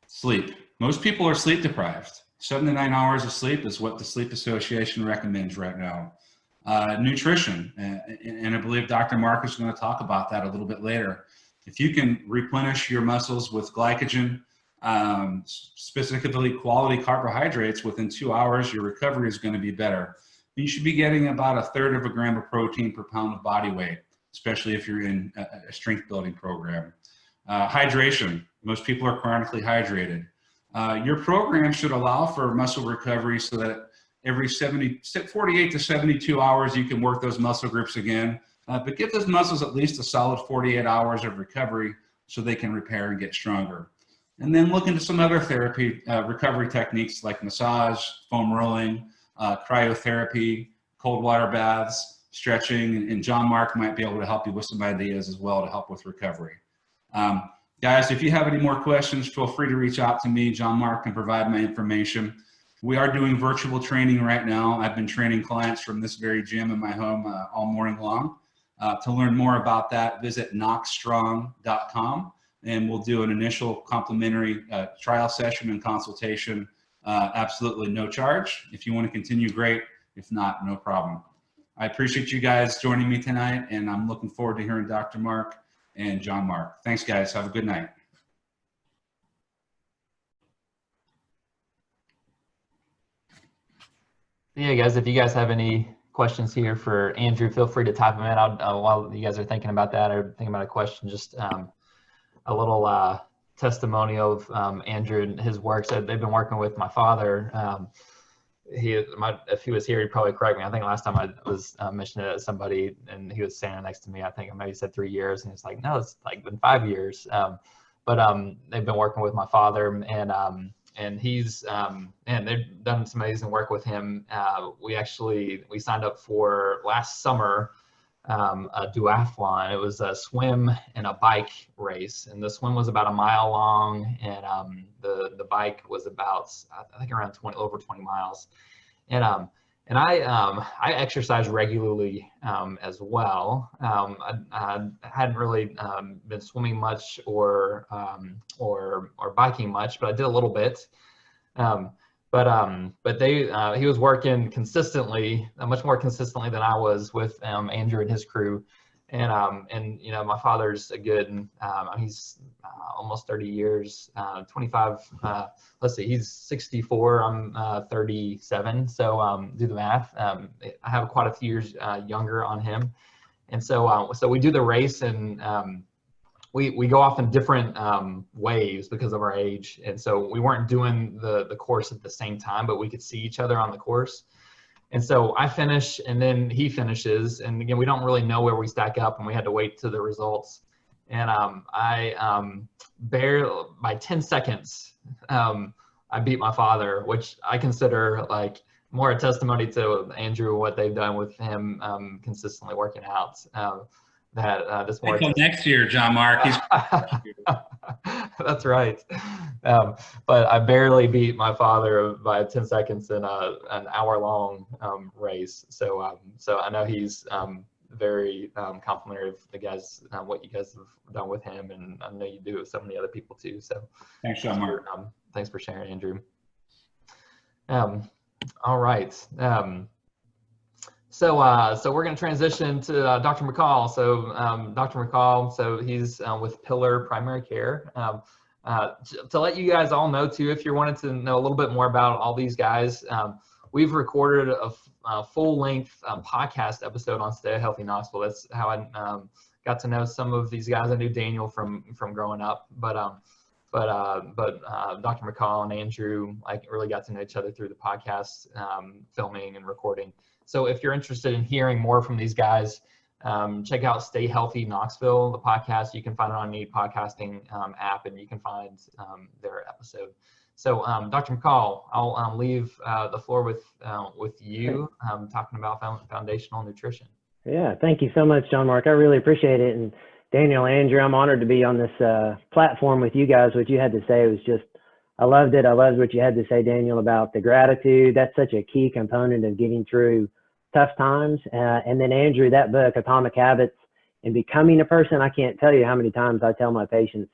Sleep. Most people are sleep deprived. 7 to 9 hours of sleep is what the Sleep Association recommends right now. Nutrition, and I believe Dr. Mark is going to talk about that a little bit later. If you can replenish your muscles with glycogen, specifically quality carbohydrates, within 2 hours, your recovery is going to be better. You should be getting about 1/3 of a gram of protein per pound of body weight, especially if you're in a strength building program. Hydration. Most people are chronically hydrated. Your program should allow for muscle recovery so that every 48 to 72 hours, you can work those muscle groups again. But give those muscles at least a solid 48 hours of recovery so they can repair and get stronger. And then look into some other therapy, recovery techniques like massage, foam rolling, cryotherapy, cold water baths, stretching, and John Mark might be able to help you with some ideas as well to help with recovery. Guys, if you have any more questions, feel free to reach out to me. John Mark can provide my information. We are doing virtual training right now. I've been training clients from this very gym in my home all morning long. To learn more about that, visit knoxstrong.com, and we'll do an initial complimentary trial session and consultation, absolutely no charge. If you want to continue, great. If not, no problem. I appreciate you guys joining me tonight, and I'm looking forward to hearing Dr. Mark and John Mark. Thanks, guys. Have a good night. Yeah, guys, if you guys have any questions here for Andrew, feel free to type them in. While you guys are thinking about that or thinking about a question, just a little testimonial of Andrew and his work. So they've been working with my father. If he was here, he'd probably correct me. I think last time I was mentioning it to somebody and he was standing next to me, I think I maybe said 3 years, and he's like, no, it's like been 5 years. But they've been working with my father, and he's and they've done some amazing work with him. We signed up for last summer a duathlon. It was a swim and a bike race, and the swim was about 1 mile long, and the bike was about, I think, around over 20 miles. And I exercise regularly as well. I hadn't really been swimming much or biking much, but I did a little bit. But he was working consistently, much more consistently than I was with Andrew and his crew. And you know, my father's a good, he's almost 30 years, 25, let's see, he's 64, I'm 37. So do the math. I have quite a few years younger on him. And so we do the race, and we go off in different waves because of our age. And so we weren't doing the course at the same time, but we could see each other on the course. And so I finish, and then he finishes. And again, we don't really know where we stack up, and we had to wait to the results. And by 10 seconds, I beat my father, which I consider like more a testimony to Andrew, what they've done with him consistently working out. This more Until next year, John Mark. That's right. But I barely beat my father by 10 seconds in an hour-long race. So I know he's very complimentary of the guys, what you guys have done with him, and I know you do it with so many other people too. So thanks, John Mark. Thanks for sharing, Andrew. All right. So we're going to transition to Dr. McColl. So Dr. McColl, so he's with Pillar Primary Care. To let you guys all know too, if you wanted to know a little bit more about all these guys, we've recorded a full-length podcast episode on Stay Healthy Knoxville. That's how I got to know some of these guys. I knew Daniel from growing up, but Dr. McColl and Andrew really got to know each other through the podcast filming and recording. So if you're interested in hearing more from these guys, check out Stay Healthy Knoxville, the podcast. You can find it on any podcasting app, and you can find their episode. So Dr. McColl, I'll leave the floor with you talking about foundational nutrition. Yeah, thank you so much, John Mark. I really appreciate it. And Daniel, Andrew, I'm honored to be on this platform with you guys. What you had to say was just, I loved it. I loved what you had to say, Daniel, about the gratitude. That's such a key component of getting through tough times. And then Andrew, that book, Atomic Habits and Becoming a Person, I can't tell you how many times I tell my patients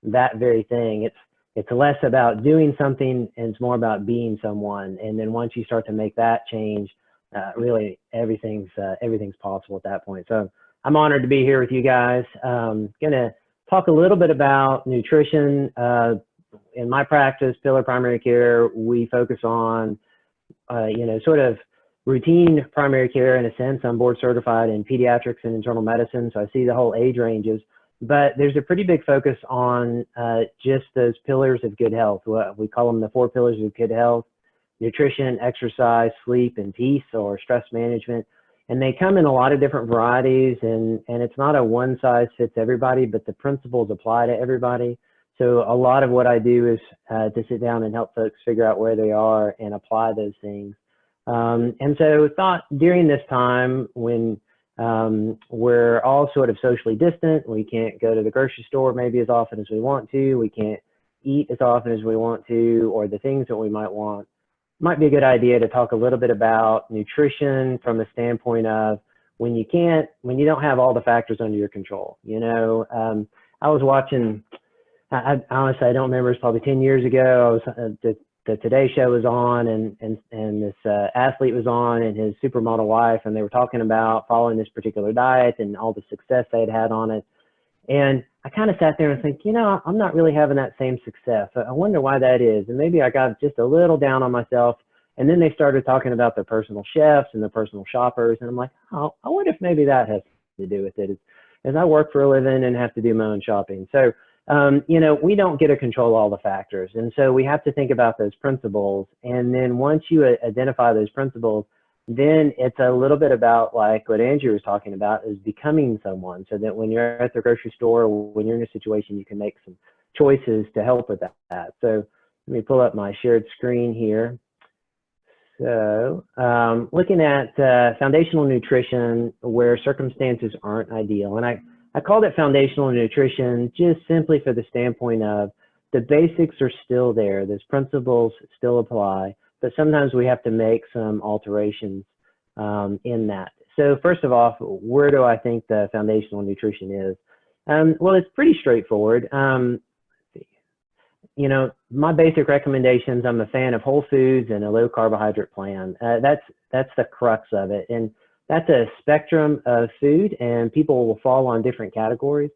that very thing. It's less about doing something and it's more about being someone. And then once you start to make that change, really everything's possible at that point. So I'm honored to be here with you guys. Gonna talk a little bit about nutrition. in my practice, pillar primary care, we focus on, sort of routine primary care in a sense. I'm board certified in pediatrics and internal medicine, so I see the whole age ranges. But there's a pretty big focus on just those pillars of good health. We call them the 4 pillars of good health: nutrition, exercise, sleep, and peace, or stress management. And they come in a lot of different varieties, and it's not a one size fits everybody, but the principles apply to everybody. So a lot of what I do is to sit down and help folks figure out where they are and apply those things. And so thought during this time when we're all sort of socially distant, we can't go to the grocery store maybe as often as we want to, we can't eat as often as we want to, or the things that we might want, might be a good idea to talk a little bit about nutrition from a standpoint of when you don't have all the factors under your control. I was watching, I honestly, I don't remember, it's probably 10 years ago. I was, the Today Show was on, and this athlete was on, and his supermodel wife, and they were talking about following this particular diet and all the success they'd had on it. And I kind of sat there and think, I'm not really having that same success. I wonder why that is. And maybe I got just a little down on myself. And then they started talking about their personal chefs and their personal shoppers. And I'm like, oh, I wonder if maybe that has to do with it, as I work for a living and have to do my own shopping. So, we don't get to control all the factors. And so we have to think about those principles. And then once you identify those principles, then it's a little bit about, like what Andrew was talking about, is becoming someone, so that when you're at the grocery store, or when you're in a situation, you can make some choices to help with that. So let me pull up my shared screen here. So looking at foundational nutrition where circumstances aren't ideal. And I called it foundational nutrition just simply for the standpoint of the basics are still there. Those principles still apply, but sometimes we have to make some alterations in that. So first of all, where do I think the foundational nutrition is? Well, it's pretty straightforward. My basic recommendations, I'm a fan of whole foods and a low carbohydrate plan. That's the crux of it. And that's a spectrum of food, and people will fall on different categories.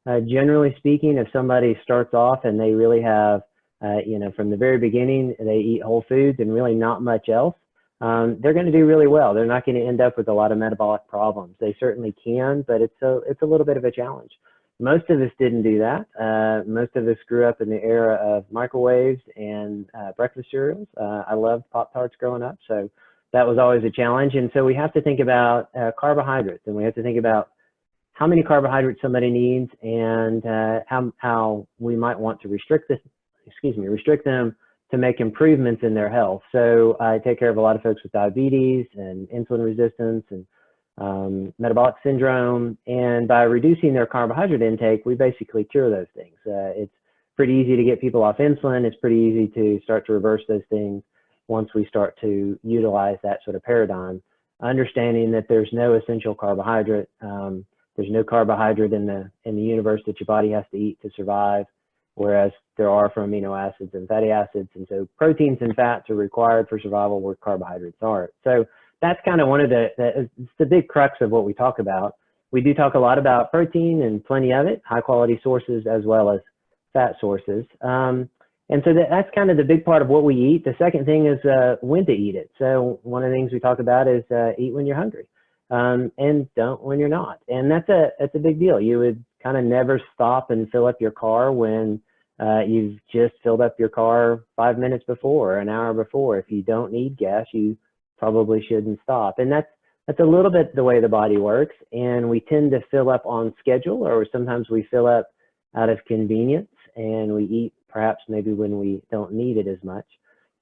Generally speaking, if somebody starts off and they really have, from the very beginning, they eat whole foods and really not much else, they're going to do really well. They're not going to end up with a lot of metabolic problems. They certainly can, but it's a little bit of a challenge. Most of us didn't do that. Most of us grew up in the era of microwaves and breakfast cereals. I loved Pop-Tarts growing up, so that was always a challenge. And so we have to think about carbohydrates, and we have to think about how many carbohydrates somebody needs, and how we might want to restrict them to make improvements in their health. So I take care of a lot of folks with diabetes and insulin resistance and metabolic syndrome. And by reducing their carbohydrate intake, we basically cure those things. It's pretty easy to get people off insulin. It's pretty easy to start to reverse those things once we start to utilize that sort of paradigm, understanding that there's no essential carbohydrate. There's no carbohydrate in the universe that your body has to eat to survive, whereas there are from amino acids and fatty acids. And so proteins and fats are required for survival where carbohydrates aren't. So that's kind of one of it's the big crux of what we talk about. We do talk a lot about protein and plenty of it, high quality sources as well as fat sources. And so that's kind of the big part of what we eat. The second thing is when to eat it. So one of the things we talk about is eat when you're hungry, and don't when you're not. And that's a big deal. You would kind of never stop and fill up your car when you've just filled up your car 5 minutes before, or an hour before. If you don't need gas, you probably shouldn't stop. And that's a little bit the way the body works. And we tend to fill up on schedule, or sometimes we fill up out of convenience, and we eat perhaps maybe when we don't need it as much.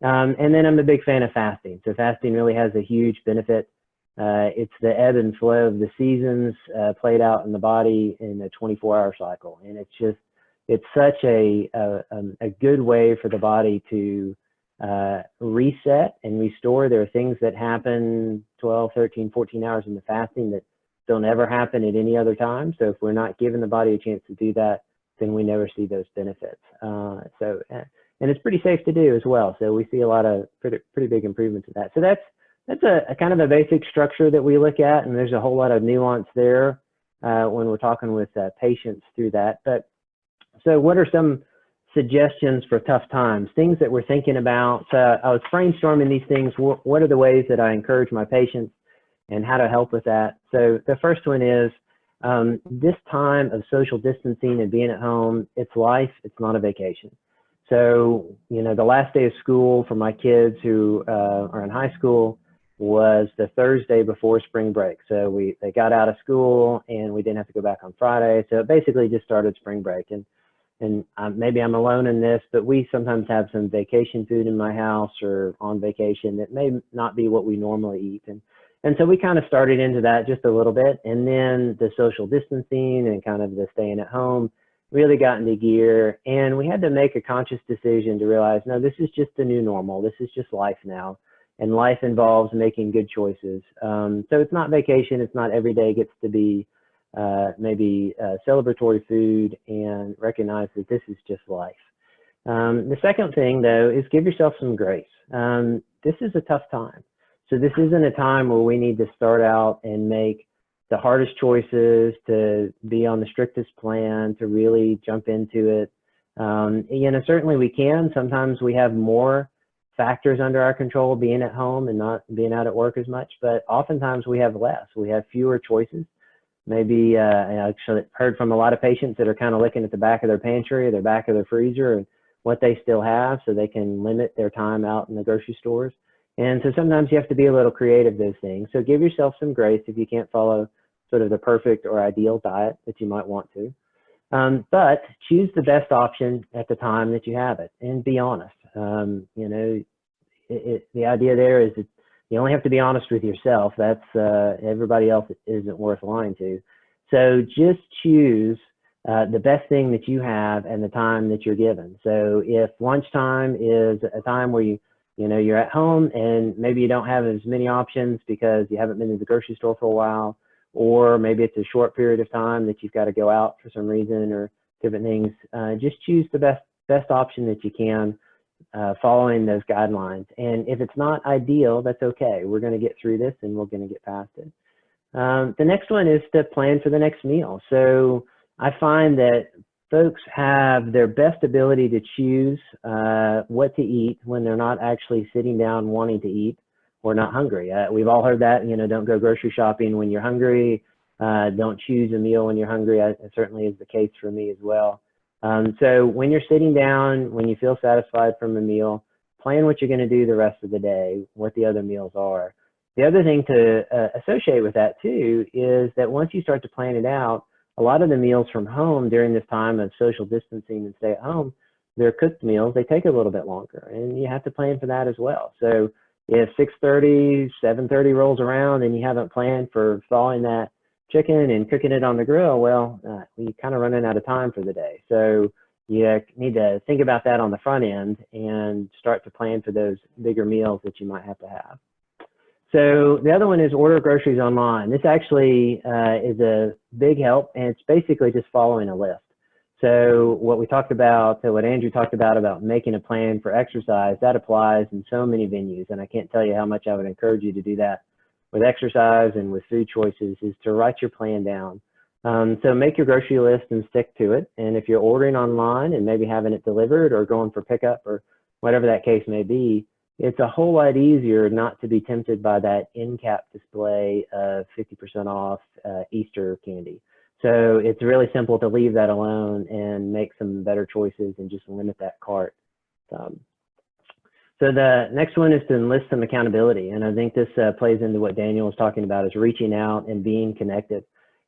And then I'm a big fan of fasting. So fasting really has a huge benefit. It's the ebb and flow of the seasons played out in the body in a 24-hour cycle. And it's such a good way for the body to reset and restore. There are things that happen 12, 13, 14 hours in the fasting that don't ever happen at any other time. So if we're not giving the body a chance to do that, then we never see those benefits. And it's pretty safe to do as well. So we see a lot of pretty big improvements in that. So that's a kind of a basic structure that we look at, and there's a whole lot of nuance there when we're talking with patients through that. But so what are some suggestions for tough times, things that we're thinking about. I was brainstorming these things. What are the ways that I encourage my patients and how to help with that? So the first one is this time of social distancing and being at home, it's life, it's not a vacation. So, you know, the last day of school for my kids who are in high school was the Thursday before spring break. So they got out of school and we didn't have to go back on Friday. So it basically just started spring break. And maybe I'm alone in this, but we sometimes have some vacation food in my house or on vacation that may not be what we normally eat. And so we kind of started into that just a little bit. And then the social distancing and kind of the staying at home really got into gear. And we had to make a conscious decision to realize, no, this is just the new normal. This is just life now. And life involves making good choices. So it's not vacation. It's not every day gets to be maybe celebratory food, and recognize that this is just life. The second thing, though, is give yourself some grace. This is a tough time. So this isn't a time where we need to start out and make the hardest choices, to be on the strictest plan, to really jump into it. You know, certainly we can. Sometimes we have more factors under our control, being at home and not being out at work as much, but oftentimes we have less. We have fewer choices. Maybe I actually heard from a lot of patients that are kind of looking at the back of their pantry or the back of their freezer and what they still have, so they can limit their time out in the grocery stores. And so sometimes you have to be a little creative, those things. So give yourself some grace if you can't follow sort of the perfect or ideal diet that you might want to. But choose the best option at the time that you have it, and be honest. You know, the idea there is that you only have to be honest with yourself. That's everybody else isn't worth lying to. So just choose the best thing that you have and the time that you're given. So if lunchtime is a time where you know, you're at home and maybe you don't have as many options because you haven't been to the grocery store for a while, or maybe it's a short period of time that you've got to go out for some reason or different things, just choose the best option that you can, following those guidelines. And if it's not ideal, that's okay. We're going to get through this and we're going to get past it. The next one is to plan for the next meal. So I find that folks have their best ability to choose what to eat when they're not actually sitting down wanting to eat or not hungry. We've all heard that, you know, don't go grocery shopping when you're hungry. Don't choose a meal when you're hungry. It certainly is the case for me as well. So when you're sitting down, when you feel satisfied from a meal, plan what you're going to do the rest of the day, what the other meals are. The other thing to associate with that too is that once you start to plan it out, a lot of the meals from home during this time of social distancing and stay at home, they're cooked meals. They take a little bit longer, and you have to plan for that as well. So if 6:30, 7:30 rolls around and you haven't planned for thawing that chicken and cooking it on the grill, well, you're kind of running out of time for the day. So you need to think about that on the front end and start to plan for those bigger meals that you might have to have. So the other one is order groceries online. This actually is a big help, and it's basically just following a list. So what we talked about, what Andrew talked about making a plan for exercise, that applies in so many venues, and I can't tell you how much I would encourage you to do that with exercise and with food choices, is to write your plan down. So make your grocery list and stick to it. And if you're ordering online and maybe having it delivered or going for pickup or whatever that case may be, it's a whole lot easier not to be tempted by that end cap display of 50% off Easter candy. So it's really simple to leave that alone and make some better choices and just limit that cart. So the next one is to enlist some accountability. And I think this plays into what Daniel was talking about, is reaching out and being connected.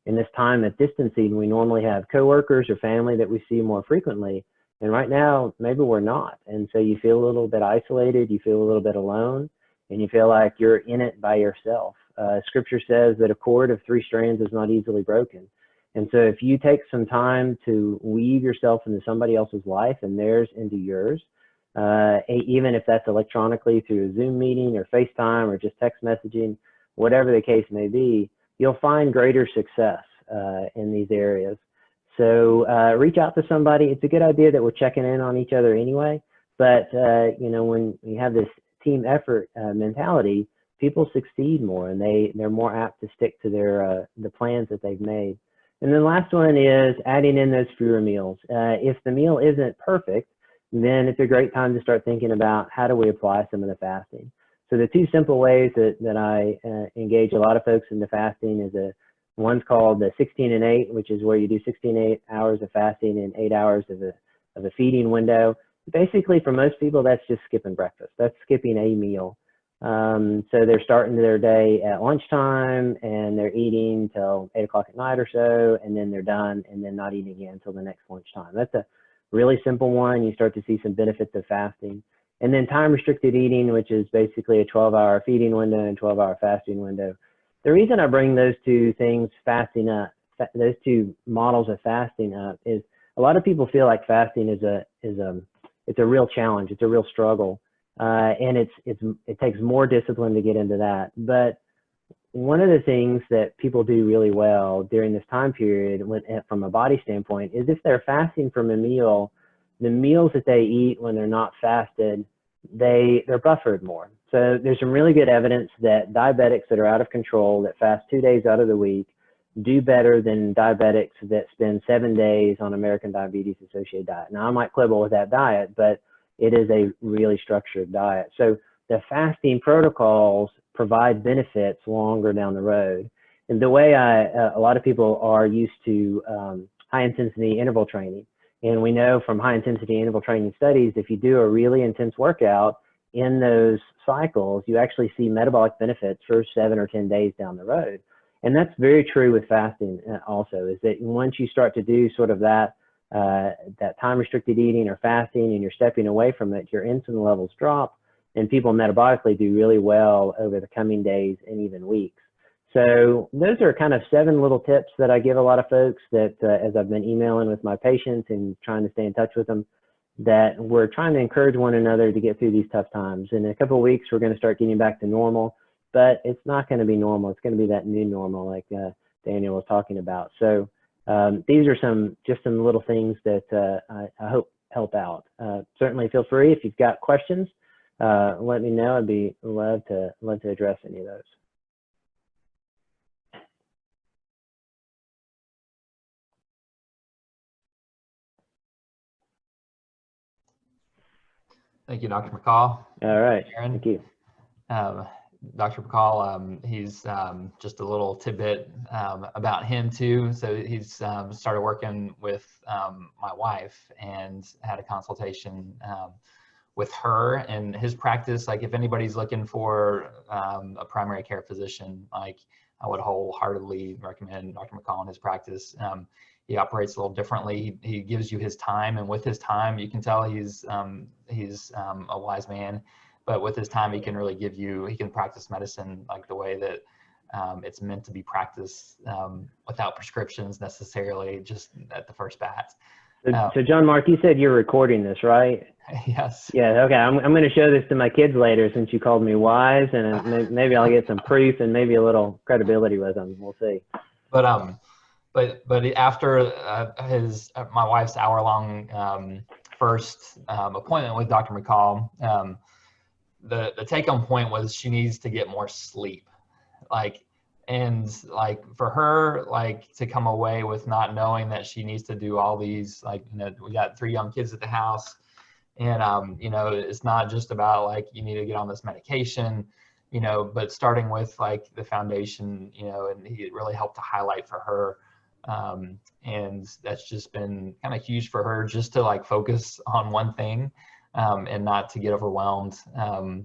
In this time of distancing, we normally have coworkers or family that we see more frequently. And right now, maybe we're not. And so you feel a little bit isolated, you feel a little bit alone, and you feel like you're in it by yourself. Scripture says that a cord of 3 strands is not easily broken. And so if you take some time to weave yourself into somebody else's life and theirs into yours, even if that's electronically through a Zoom meeting or FaceTime or just text messaging, whatever the case may be, you'll find greater success in these areas. So reach out to somebody. It's a good idea that we're checking in on each other anyway, but you know, when you have this team effort mentality, people succeed more, and they're more apt to stick to their the plans that they've made. And then the last one is adding in those fewer meals. If the meal isn't perfect, then it's a great time to start thinking about how do we apply some of the fasting. So the two simple ways that I engage a lot of folks into fasting is one's called the 16 and 8, which is where you do 16 hours of fasting and 8 hours of a feeding window. Basically, for most people, that's just skipping breakfast. That's skipping a meal. So they're starting their day at lunchtime and they're eating till 8 o'clock at night or so, and then they're done and then not eating again until the next lunchtime. That's a really simple one. You start to see some benefits of fasting. And then time restricted eating, which is basically a 12-hour feeding window and 12-hour fasting window. The reason I bring those two things fasting up, those two models of fasting up, is a lot of people feel like fasting is a real challenge. It's a real struggle. And it takes more discipline to get into that. But one of the things that people do really well during this time period from a body standpoint is if they're fasting from a meal, the meals that they eat when they're not fasted, they're buffered more. So there's some really good evidence that diabetics that are out of control, that fast 2 days out of the week, do better than diabetics that spend 7 days on American Diabetes Associated diet. Now, I might quibble with that diet, but it is a really structured diet. So the fasting protocols provide benefits longer down the road. And the way a lot of people are used to high intensity interval training. And we know from high intensity interval training studies, if you do a really intense workout in those cycles, you actually see metabolic benefits for 7 or 10 days down the road. And that's very true with fasting also, is that once you start to do sort of that time restricted eating or fasting and you're stepping away from it, your insulin levels drop and people metabolically do really well over the coming days and even weeks. So those are kind of 7 little tips that I give a lot of folks that as I've been emailing with my patients and trying to stay in touch with them, that we're trying to encourage one another to get through these tough times. In a couple of weeks, we're going to start getting back to normal, but it's not going to be normal. It's going to be that new normal like Daniel was talking about. So these are just some little things that I hope help out. Certainly feel free if you've got questions, let me know. I'd be love to address any of those. Thank you, Dr. McColl. All right, Aaron. thank you. Dr. McColl, he's just a little tidbit about him too. So he's started working with my wife and had a consultation with her and his practice. Like if anybody's looking for a primary care physician, like I would wholeheartedly recommend Dr. McColl and his practice. He operates a little differently. He gives you his time, and with his time, you can tell he's a wise man. But with his time, he can really he can practice medicine like the way that it's meant to be practiced without prescriptions necessarily, just at the first bat. So John Mark, you said you're recording this, right? Yes. Yeah, okay. I'm going to show this to my kids later since you called me wise, and maybe I'll get some proof and maybe a little credibility with them. We'll see. But after my wife's hour-long first appointment with Dr. McColl, the take-home point was she needs to get more sleep. And for her, to come away with not knowing that she needs to do all these, we got 3 young kids at the house, and it's not just about you need to get on this medication, but starting with the foundation, and he really helped to highlight for her. And that's just been kind of huge for her, just to focus on one thing. And not to get overwhelmed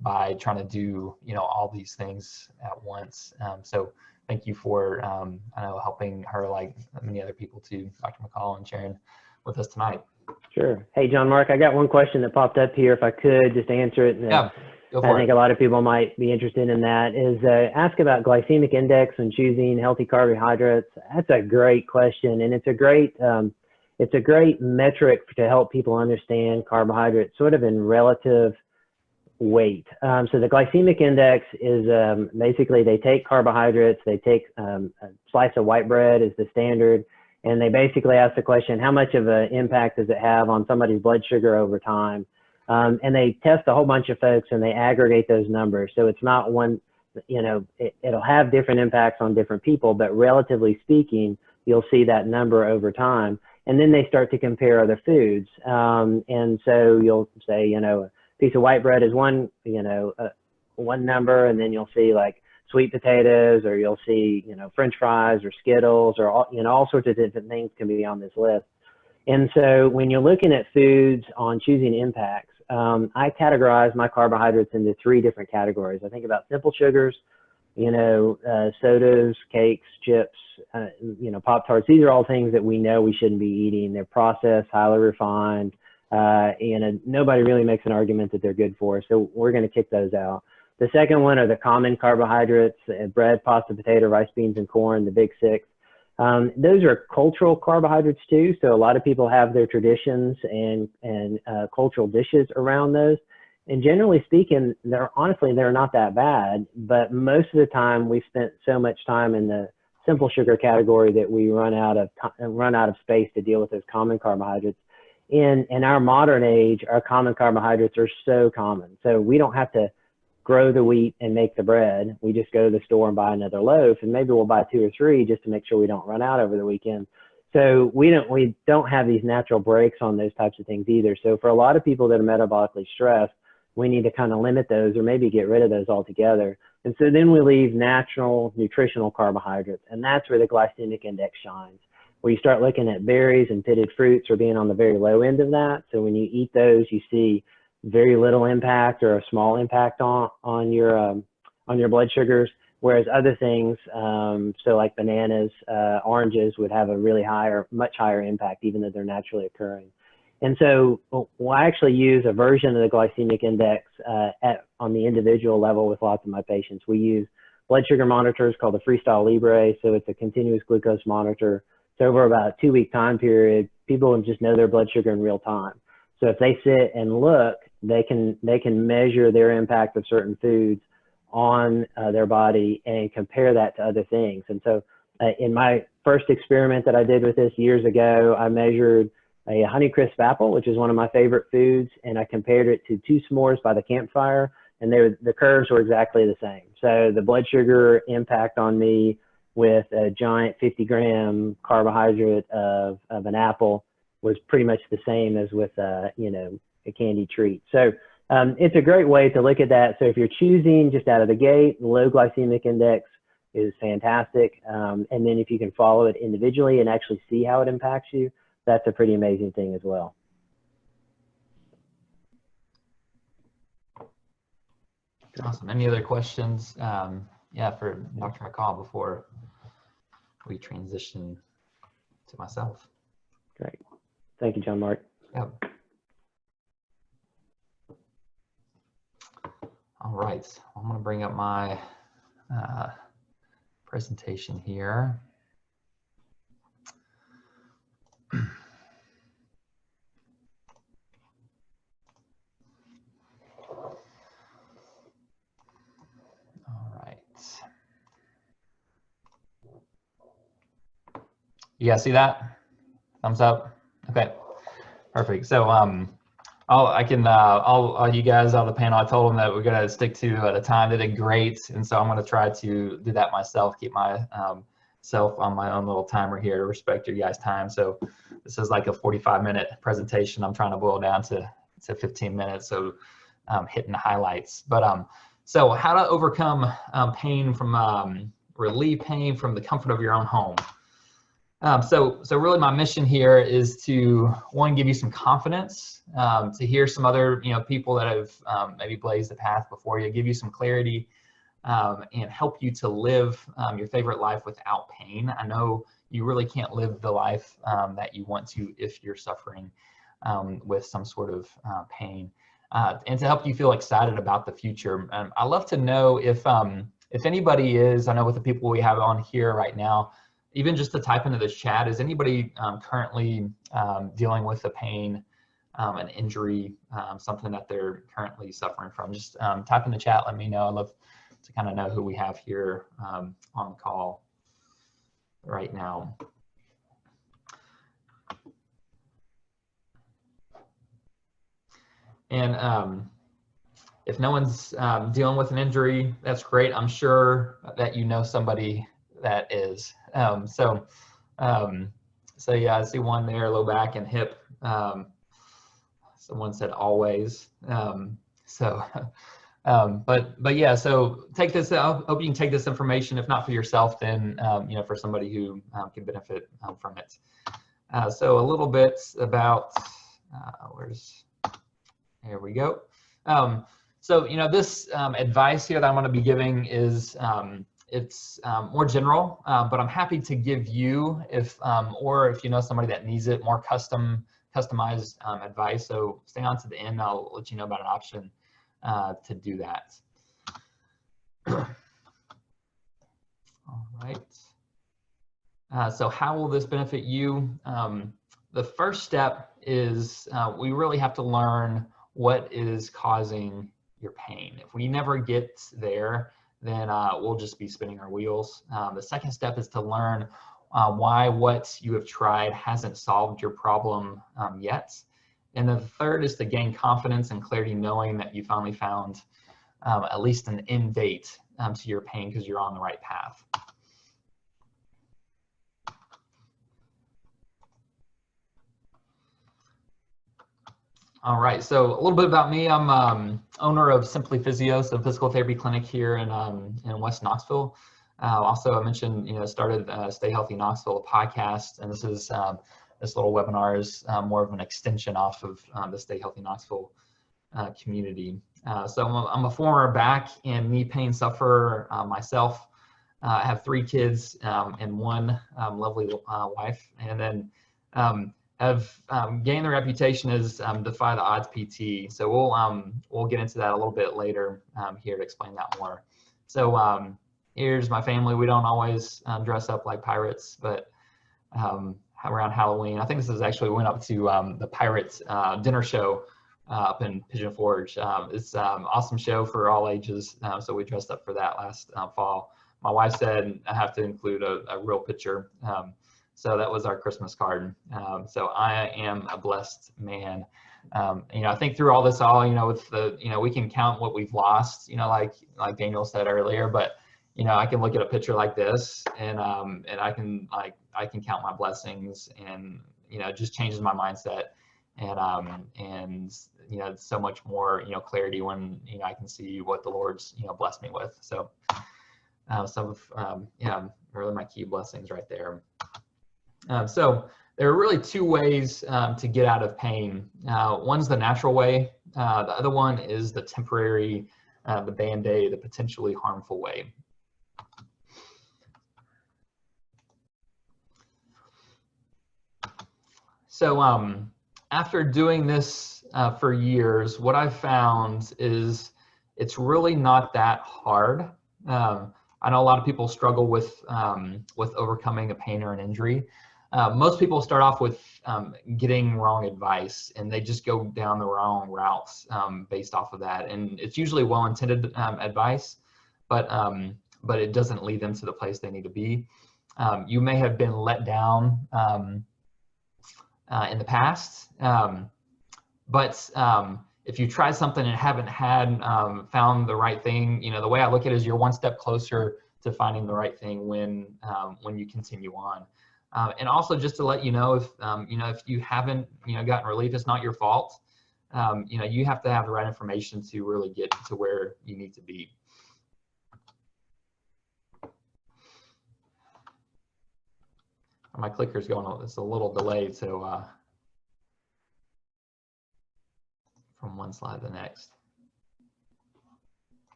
by trying to do, all these things at once. So thank you for, helping her like many other people too, Dr. McColl, and sharing with us tonight. Sure. Hey, John Mark, I got one question that popped up here. If I could just answer it. Yeah, go for it. I think a lot of people might be interested in that. Is ask about glycemic index when choosing healthy carbohydrates. That's a great question, and it's a great metric to help people understand carbohydrates sort of in relative weight. So the glycemic index is basically they take carbohydrates, they take a slice of white bread is the standard, and they basically ask the question, how much of an impact does it have on somebody's blood sugar over time? And they test a whole bunch of folks and they aggregate those numbers. So it's not one, it'll have different impacts on different people, but relatively speaking, you'll see that number over time. and then they start to compare other foods. And so you'll say, you know, a piece of white bread is one, you know, one number, and then you'll see like sweet potatoes, or you'll see, you know, French fries or Skittles, or all, you know, all sorts of different things can be on this list. And so when you're looking at foods on choosing impacts, I categorize my carbohydrates into 3 different categories. I think about simple sugars, you know, sodas, cakes, chips, you know, Pop-Tarts. These are all things that we know we shouldn't be eating. They're processed, highly refined, and nobody really makes an argument that they're good for us. So we're going to kick those out. The second one are the common carbohydrates: bread, pasta, potato, rice, beans, and corn, the big 6. Those are cultural carbohydrates too. So a lot of people have their traditions and cultural dishes around those. And generally speaking, they're not that bad, but most of the time we spent so much time in the simple sugar category that we run out of space to deal with those common carbohydrates. In our modern age, our common carbohydrates are so common. So we don't have to grow the wheat and make the bread. We just go to the store and buy another loaf, and maybe we'll buy 2 or 3 just to make sure we don't run out over the weekend. So we don't have these natural breaks on those types of things either. So for a lot of people that are metabolically stressed, we need to kind of limit those or maybe get rid of those altogether. And so then we leave natural nutritional carbohydrates, and that's where the glycemic index shines, where you start looking at berries and pitted fruits or being on the very low end of that. So when you eat those, you see very little impact or a small impact on your blood sugars, whereas other things, so like bananas, oranges, would have a really much higher impact, even though they're naturally occurring. And so we'll actually use a version of the glycemic index on the individual level with lots of my patients. We use blood sugar monitors called the Freestyle Libre. So it's a continuous glucose monitor. So over about a 2-week time period, people just know their blood sugar in real time. So if they sit and look, they can measure their impact of certain foods on their body and compare that to other things. And so in my first experiment that I did with this years ago, I measured a Honeycrisp apple, which is one of my favorite foods, and I compared it to 2 s'mores by the campfire, and the curves were exactly the same. So the blood sugar impact on me with a giant 50-gram carbohydrate of an apple was pretty much the same as with you know, a candy treat. So it's a great way to look at that. So if you're choosing just out of the gate, low glycemic index is fantastic. And then if you can follow it individually and actually see how it impacts you, that's a pretty amazing thing as well. Awesome. Any other questions? Yeah, for Dr. McColl before we transition to myself. Great. Thank you, John Mark. Yep. All right. I'm going to bring up my presentation here. All right. You guys see that? Thumbs up. Okay. Perfect. So you guys on the panel, I told them that we're going to stick to the time. They did great, and so I'm going to try to do that myself. Keep my self on my own little timer here to respect your guys' time. So this is like a 45-minute presentation. I'm trying to boil down to 15 minutes, so hitting the highlights. But so how to overcome pain from relieve pain from the comfort of your own home. So really my mission here is to, one, give you some confidence, to hear some other people that have maybe blazed the path before you, give you some clarity, and help you to live your favorite life without pain. I know you really can't live the life that you want to if you're suffering with some sort of pain, and to help you feel excited about the future. I'd love to know if anybody is, I know with the people we have on here right now, even just to type into this chat, is anybody currently dealing with a pain, an injury, something that they're currently suffering from? Just type in the chat, let me know. I'd love to kind of know who we have here on the call right now. And if no one's dealing with an injury, that's great. I'm sure that you know somebody that is. So yeah, I see one there, low back and hip. Someone said always. But yeah, so take this. I hope you can take this information, if not for yourself, then for somebody who can benefit from it. So a little bit about here we go. So this advice here that I'm going to be giving is it's more general, but I'm happy to give you or if you know somebody that needs it, more customized advice. So stay on to the end. I'll let you know about an option to do that. All right. So how will this benefit you? The first step is we really have to learn what is causing your pain. If we never get there, then we'll just be spinning our wheels. The second step is to learn why what you have tried hasn't solved your problem yet. And then the third is to gain confidence and clarity, knowing that you finally found at least an end date to your pain because you're on the right path. All right, so a little bit about me. I'm owner of Simply Physio, so physical therapy clinic here in West Knoxville. Also, I mentioned, started Stay Healthy Knoxville, a podcast, and this little webinar is more of an extension off of the Stay Healthy Knoxville community. So I'm a former back and knee pain sufferer myself. I have 3 kids and one lovely wife, and then have gained the reputation as Defy the Odds PT. So we'll get into that a little bit later here to explain that more. So here's my family. We don't always dress up like pirates, but around Halloween, I think this is actually, we went up to the Pirates dinner show up in Pigeon Forge. It's an awesome show for all ages, so we dressed up for that last fall. My wife said I have to include a real picture. So that was our Christmas card. So I am a blessed man. I think through all this, with the, we can count what we've lost, like Daniel said earlier, but, I can look at a picture like this and I can count my blessings, and, it just changes my mindset. And so much more, clarity when, I can see what the Lord's, blessed me with. So some of, really my key blessings right there. So there are really 2 ways to get out of pain. One's the natural way. The other one is the temporary, the Band-Aid, the potentially harmful way. So after doing this for years, what I've found is it's really not that hard. I know a lot of people struggle with overcoming a pain or an injury. Most people start off with getting wrong advice, and they just go down the wrong routes based off of that. And it's usually well-intended advice, but it doesn't lead them to the place they need to be. You may have been let down in the past, but if you try something and haven't found the right thing, the way I look at it is you're one step closer to finding the right thing when you continue on. And also just to let you know, if you haven't, gotten relief, it's not your fault. You have to have the right information to really get to where you need to be. My clicker's going, it's a little delayed, so from one slide to the next.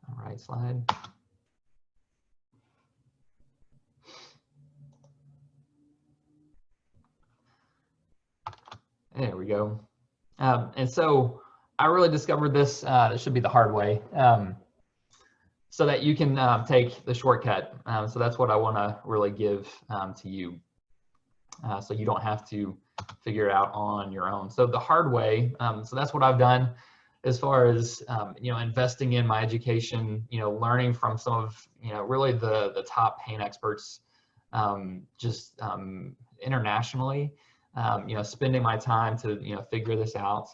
All right, slide. There we go. And so I really discovered this, it should be the hard way, so that you can take the shortcut. So that's what I want to really give to you, so you don't have to figure it out on your own. So the hard way, so that's what I've done as far as, investing in my education, learning from some of, really the top pain experts, just internationally, spending my time to, figure this out,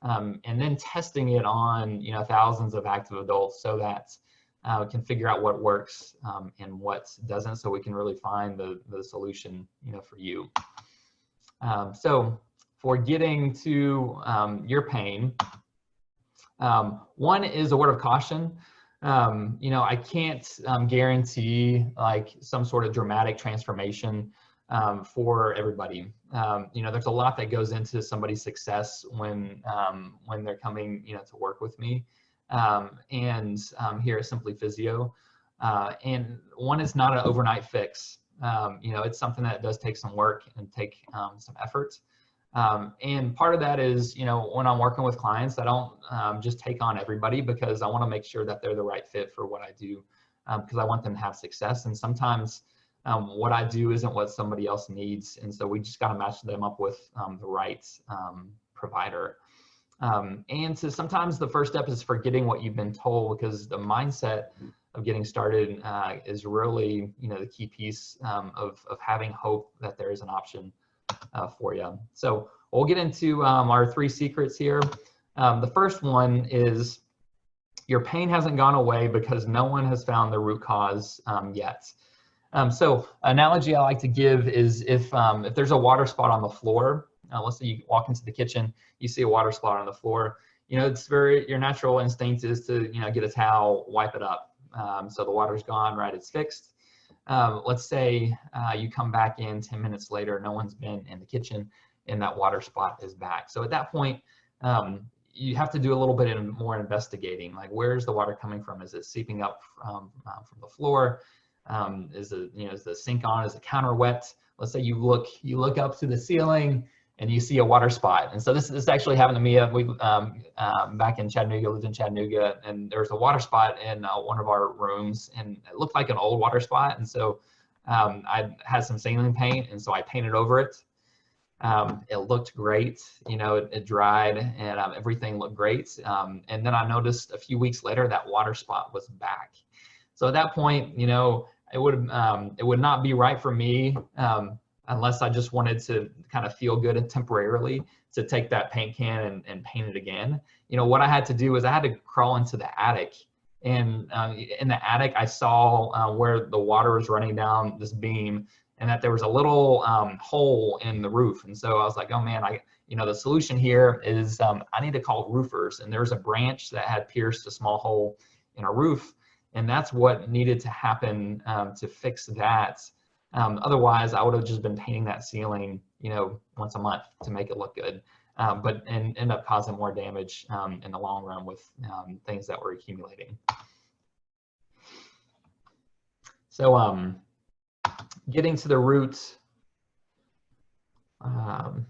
and then testing it on, thousands of active adults so that can figure out what works and what doesn't, so we can really find the solution, for you. So for getting to your pain, one is a word of caution. I can't guarantee like some sort of dramatic transformation for everybody. There's a lot that goes into somebody's success when they're coming, to work with me. And here at Simply Physio. And one is not an overnight fix. It's something that does take some work and take some effort. And part of that is, when I'm working with clients, I don't just take on everybody, because I want to make sure that they're the right fit for what I do, because I want them to have success. And sometimes what I do isn't what somebody else needs. And so we just got to match them up with the right provider. And so sometimes the first step is forgetting what you've been told, because the mindset of getting started is really, the key piece of having hope that there is an option for you. So we'll get into our 3 secrets here. The first one is your pain hasn't gone away because no one has found the root cause yet. So analogy I like to give is if there's a water spot on the floor, let's say you walk into the kitchen, you see a water spot on the floor, it's your natural instinct is to, get a towel, wipe it up. So the water's gone, right? It's fixed. Let's say you come back in 10 minutes later, no one's been in the kitchen and that water spot is back. So at that point, you have to do a little bit more investigating, like where's the water coming from? Is it seeping up from the floor? Is the sink on? Is the counter wet? Let's say you look up to the ceiling and you see a water spot. And so this actually happened to me. We back in Chattanooga, lived in Chattanooga, and there was a water spot in one of our rooms, and it looked like an old water spot. And so I had some ceiling paint, and so I painted over it. It looked great, it dried, and everything looked great. And then I noticed a few weeks later that water spot was back. So at that point, it would not be right for me, unless I just wanted to kind of feel good and temporarily, to take that paint can and paint it again. What I had to do is I had to crawl into the attic, and in the attic I saw where the water was running down this beam, and that there was a little hole in the roof. And so I was like, oh man, the solution here is I need to call roofers. And there was a branch that had pierced a small hole in a roof, and that's what needed to happen to fix that. Otherwise, I would have just been painting that ceiling, once a month to make it look good, and end up causing more damage in the long run with things that were accumulating. So getting to the roots. Guys.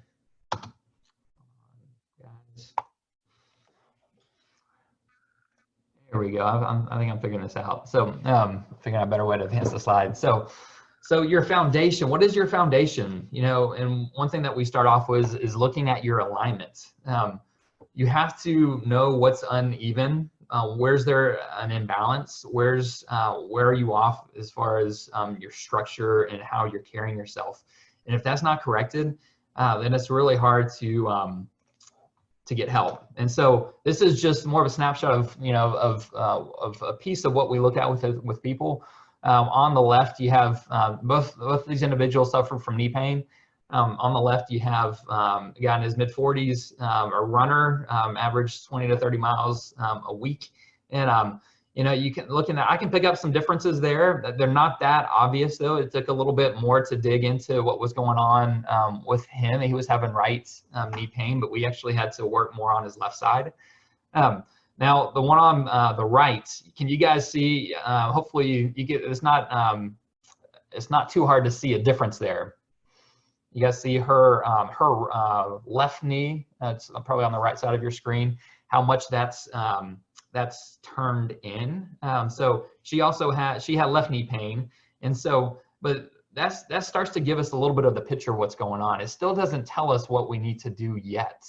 Here we go. I think I'm figuring this out. So figuring out a better way to advance the slide. So your foundation, what is your foundation? And one thing that we start off with is looking at your alignment. You have to know what's uneven. Where's there an imbalance? Where are you off as far as your structure and how you're carrying yourself? And if that's not corrected, then it's really hard to get help. And so this is just more of a snapshot of a piece of what we look at with people. On the left, you have both these individuals suffer from knee pain. On the left, you have a guy in his mid-40s, a runner, average 20 to 30 miles a week. And, you can look in that. I can pick up some differences there. They're not that obvious, though. It took a little bit more to dig into what was going on with him. He was having right knee pain, but we actually had to work more on his left side. Now, the one on the right, can you guys see? Hopefully, you get. It's not too hard to see a difference there. You guys see her left knee. It's probably on the right side of your screen. How much that's turned in. So she had left knee pain, and so but that starts to give us a little bit of the picture of what's going on. It still doesn't tell us what we need to do yet,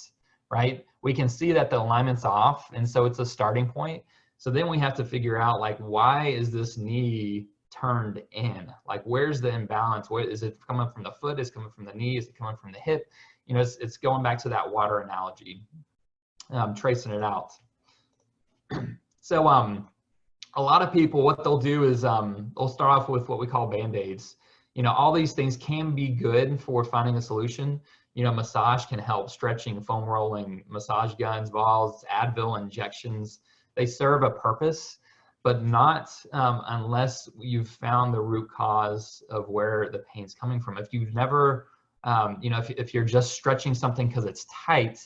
right? We can see that the alignment's off, and so it's a starting point. So then we have to figure out, like, why is this knee turned in? Like, where's the imbalance? Where is it coming from? The foot? Is it coming from the knee? Is it coming from the hip? It's going back to that water analogy, tracing it out. So a lot of people, what they'll do is they'll start off with what we call Band-Aids. All these things can be good for finding a solution. Massage can help, stretching, foam rolling, massage guns, balls, Advil injections. They serve a purpose, but not unless you've found the root cause of where the pain's coming from. If you've never, if you're just stretching something because it's tight,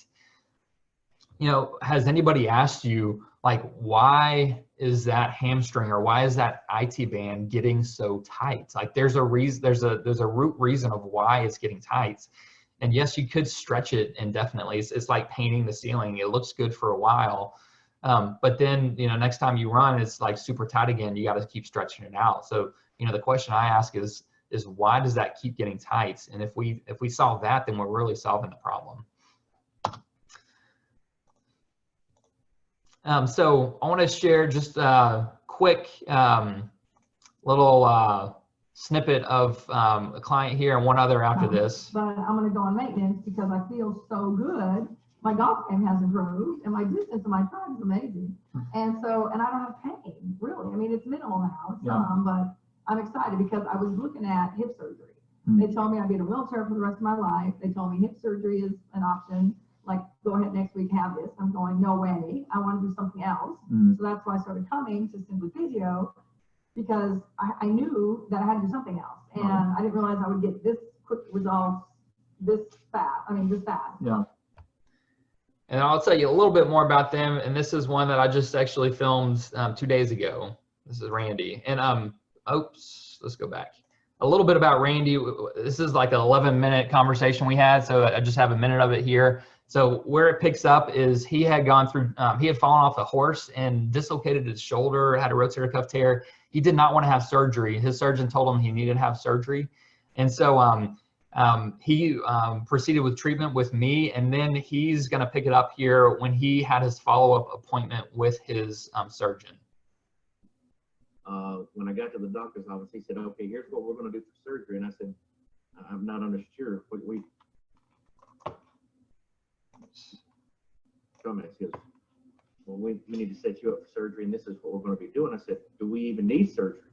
has anybody asked you, like, why is that hamstring or why is that IT band getting so tight? Like, there's a reason, there's a root reason of why it's getting tight. And yes, you could stretch it indefinitely. It's like painting the ceiling. It looks good for a while. But then, next time you run, it's like super tight again. You got to keep stretching it out. So, the question I ask is why does that keep getting tight? And if we solve that, then we're really solving the problem. So I want to share just a quick little snippet of a client here and one other after this. But I'm going to go on maintenance because I feel so good. My golf game has improved, and my distance and my time is amazing. And I don't have pain, really. I mean, it's minimal now, but I'm excited because I was looking at hip surgery. They told me I'd be in a wheelchair for the rest of my life. They told me hip surgery is an option. Like, go ahead next week, have this. I'm going, no way. I want to do something else. So that's why I started coming to Simply Physio, because I knew that I had to do something else. And I didn't realize I would get this quick results this fast. Yeah. And I'll tell you a little bit more about them. And this is one that I just actually filmed 2 days ago. This is Randy. And oops, let's go back. A little bit about Randy. This is like an 11-minute conversation we had, so I just have a minute of it here. So where it picks up is he had gone through, he had fallen off a horse and dislocated his shoulder, had a rotator cuff tear. He did not want to have surgery. His surgeon told him he needed to have surgery. And so he proceeded with treatment with me, and then he's going to pick it up here when he had his follow-up appointment with his surgeon. When I got to the doctor's office, he said, okay, here's what we're going to do for surgery. And I said, I'm not sure. He goes, well, we need to set you up for surgery, and this is what we're going to be doing. I said, do we even need surgery?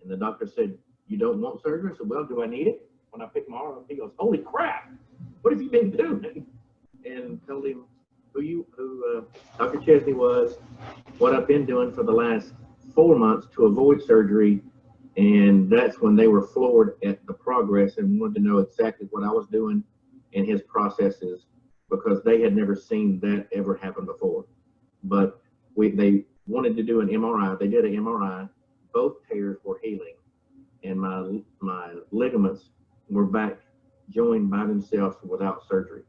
And the doctor said, you don't want surgery? I said, well, do I need it? When I picked my arm up, he goes, holy crap, what have you been doing? And told him who Dr. Chesney was, what I've been doing for the last 4 months to avoid surgery. And that's when they were floored at the progress and wanted to know exactly what I was doing and his processes, because they had never seen that ever happen before. But they wanted to do an MRI. They did an MRI. Both tears were healing, and my ligaments were back joined by themselves without surgery.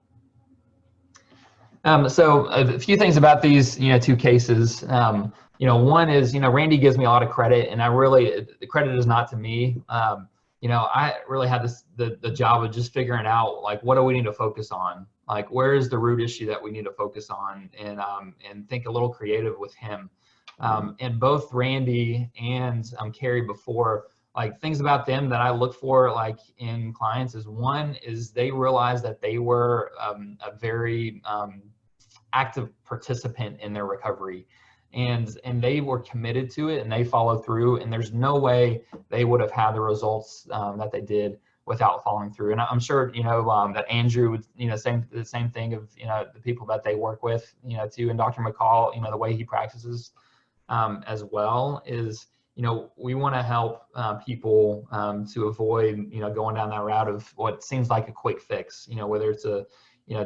So a few things about these, two cases. One is, Randy gives me a lot of credit, and the credit is not to me. I really had the job of just figuring out, like, what do we need to focus on? Like, where is the root issue that we need to focus on, and think a little creative with him. And both Randy and Carrie before, like, things about them that I look for, like, in clients is, one is they realized that they were a very active participant in their recovery. And they were committed to it, and they followed through, and there's no way they would have had the results that they did without following through. And I'm sure, that Andrew would, the same thing of, the people that they work with, too, and Dr. McColl, the way he practices as well is, we want to help people to avoid, going down that route of what seems like a quick fix, whether it's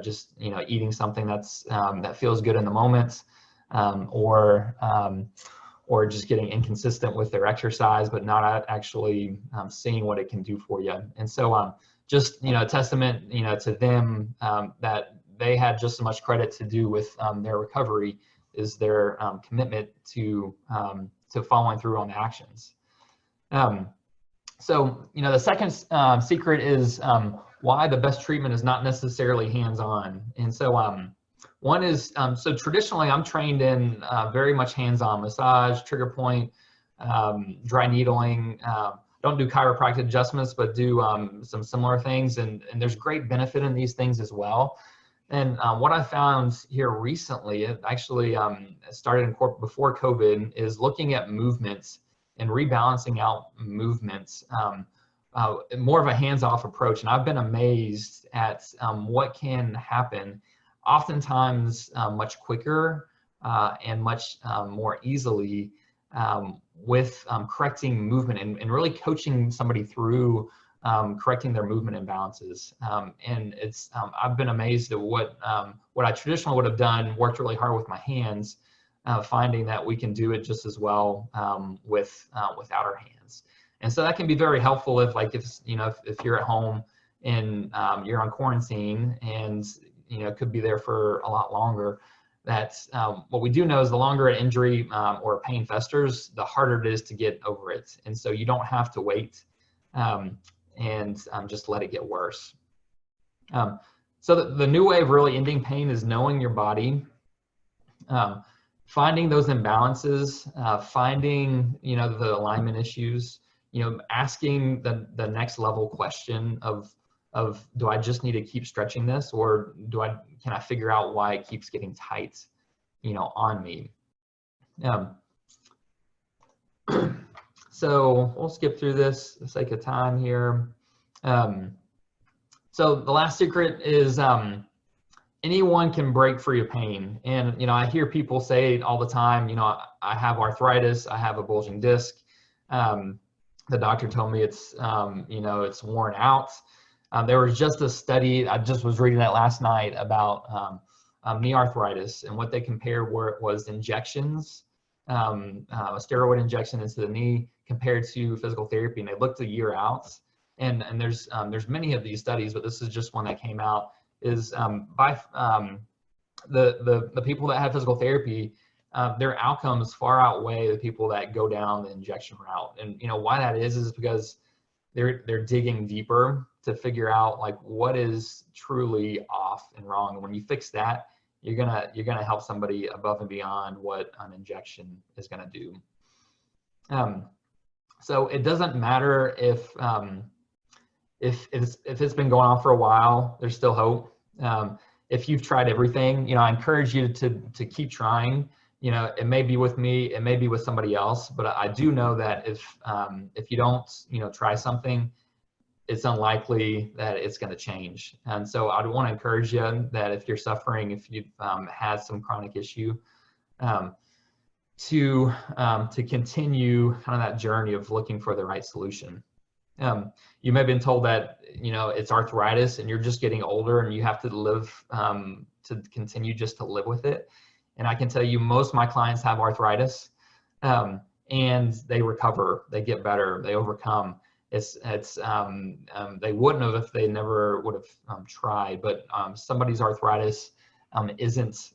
just, eating something that's, that feels good in the moment, or just getting inconsistent with their exercise, but not actually seeing what it can do for you. And so just, a testament, to them that they had just as much credit to do with their recovery is their commitment to following through on the actions. So, the second secret is why the best treatment is not necessarily hands-on. And so, one is, so traditionally I'm trained in very much hands-on massage, trigger point, dry needling. Don't do chiropractic adjustments, but do some similar things. And there's great benefit in these things as well. And what I found here recently, it actually started in corporate before COVID, is looking at movements and rebalancing out movements, more of a hands-off approach. And I've been amazed at what can happen, oftentimes much quicker and much more easily with correcting movement and really coaching somebody through correcting their movement imbalances. And it's I've been amazed at what I traditionally would have done, worked really hard with my hands, finding that we can do it just as well without our hands. And so that can be very helpful if you're at home and you're on quarantine and could be there for a lot longer. That's what we do know is the longer an injury or a pain festers, the harder it is to get over it. And so you don't have to wait and just let it get worse. So the new way of really ending pain is knowing your body, finding those imbalances, finding the alignment issues, asking the next level question of do I just need to keep stretching this, or can I figure out why it keeps getting tight on me. So we'll skip through this for the sake of time here. So the last secret is anyone can break free of pain. And I hear people say all the time, I have arthritis, I have a bulging disc. The doctor told me it's it's worn out. There was just a study, I just was reading that last night about knee arthritis, and what they compared was injections, a steroid injection into the knee compared to physical therapy, and they looked a year out. And there's many of these studies, but this is just one that came out, is by the people that have physical therapy, their outcomes far outweigh the people that go down the injection route. And why that is because they're digging deeper to figure out like what is truly off and wrong. And when you fix that, you're gonna help somebody above and beyond what an injection is gonna do. So it doesn't matter if it's been going on for a while, there's still hope. If you've tried everything, I encourage you to keep trying. It may be with me, it may be with somebody else, but I do know that if you don't, try something, it's unlikely that it's going to change. And so I want to encourage you that if you're suffering, if you've had some chronic issue, to continue kind of that journey of looking for the right solution. You may have been told that it's arthritis and you're just getting older and you have to live to continue just to live with it. And I can tell you most of my clients have arthritis, and they recover, they get better, they overcome. They wouldn't have if they never would have tried, but somebody's arthritis isn't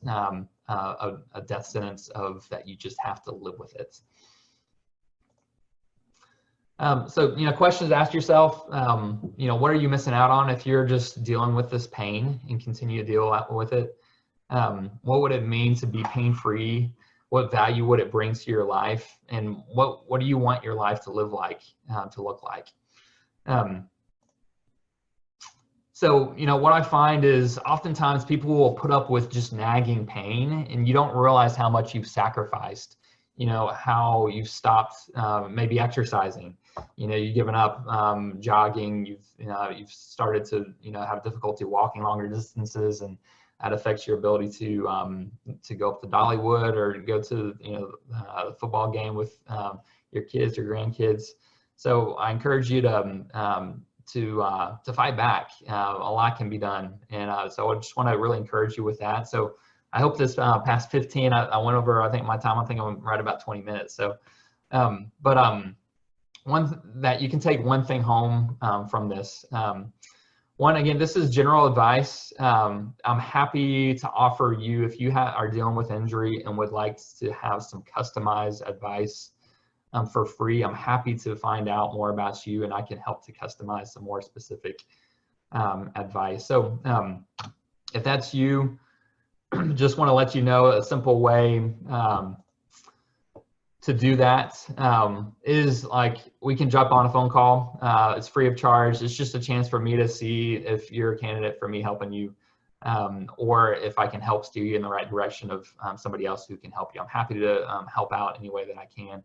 a death sentence of that you just have to live with it. So, questions to ask yourself, what are you missing out on if you're just dealing with this pain and continue to deal with it? What would it mean to be pain-free? What value would it bring to your life? And what do you want your life to live like, to look like? So, what I find is oftentimes people will put up with just nagging pain and you don't realize how much you've sacrificed, how you've stopped maybe exercising, you've given up jogging, you've started to, have difficulty walking longer distances, and that affects your ability to go up to Dollywood or go to the football game with your kids or grandkids. So I encourage you to fight back. A lot can be done, and so I just want to really encourage you with that. So I hope this past 15, I went over, I think my time, I think I'm right about 20 minutes. So, one that you can take one thing home from this. One, again, this is general advice. I'm happy to offer you, if you are dealing with injury and would like to have some customized advice for free, I'm happy to find out more about you, and I can help to customize some more specific advice. So if that's you, just want to let you know a simple way to do that is like we can jump on a phone call. It's free of charge. It's just a chance for me to see if you're a candidate for me helping you or if I can help steer you in the right direction of somebody else who can help you. I'm happy to help out any way that I can.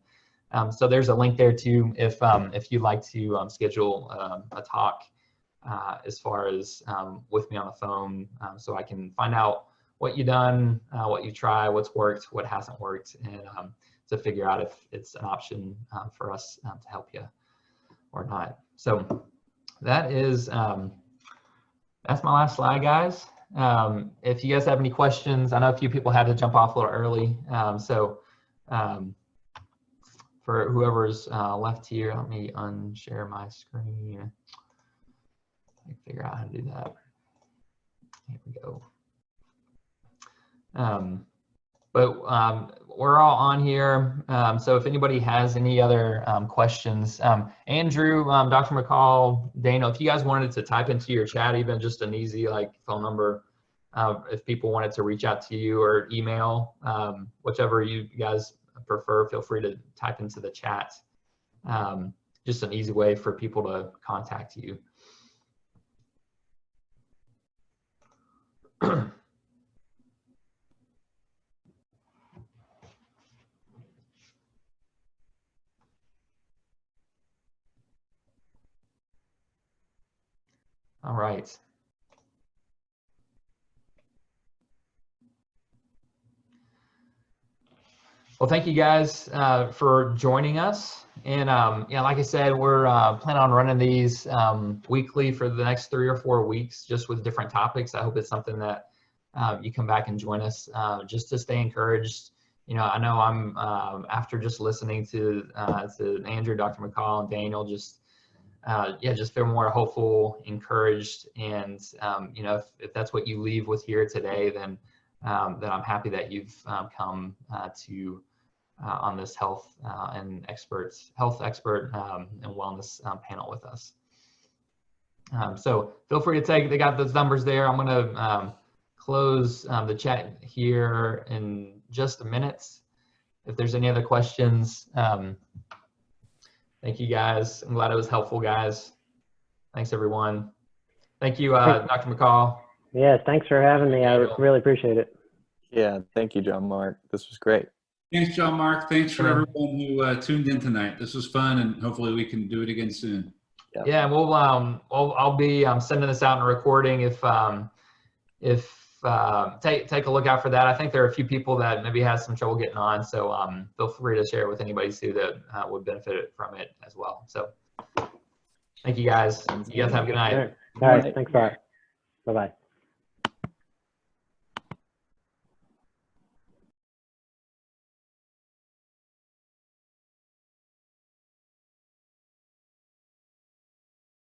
So there's a link there too if you'd like to schedule a talk as far as with me on the phone, so I can find out what you've done, what you try, what's worked, what hasn't worked, and to figure out if it's an option for us to help you or not. So that is that's my last slide, guys. If you guys have any questions, I know a few people had to jump off a little early, for whoever's left here, let me unshare my screen. I can figure out how to do that. Here we go. We're all on here. So if anybody has any other questions, Andrew, Dr. McColl, Daniel, if you guys wanted to type into your chat, even just an easy like phone number, if people wanted to reach out to you, or email, whichever you guys prefer, feel free to type into the chat. Just an easy way for people to contact you. All right. Well, thank you guys for joining us. And yeah, like I said, we're planning on running these weekly for the next 3 or 4 weeks, just with different topics. I hope it's something that you come back and join us, just to stay encouraged. You know, I know I'm after just listening to Andrew, Dr. McColl, and Daniel, just yeah, just feel more hopeful, encouraged, and you know, if that's what you leave with here today, then I'm happy that you've come to on this health expert and wellness panel with us. So feel free to take. They got those numbers there. I'm going to close the chat here in just a minute. If there's any other questions, thank you guys. I'm glad it was helpful, guys. Thanks, everyone. Thank you, Dr. McColl. Yes, thanks for having me. I really appreciate it. Yeah, thank you, John Mark. This was great. Thanks, John Mark. Thanks for everyone who tuned in tonight. This was fun, and hopefully we can do it again soon. Yeah, we'll I'll be sending this out in a recording. If take a look out for that. I think there are a few people that maybe has some trouble getting on, so feel free to share it with anybody too that would benefit from it as well. So thank you guys. You guys have a good night. All right. Thanks a lot. Bye-bye.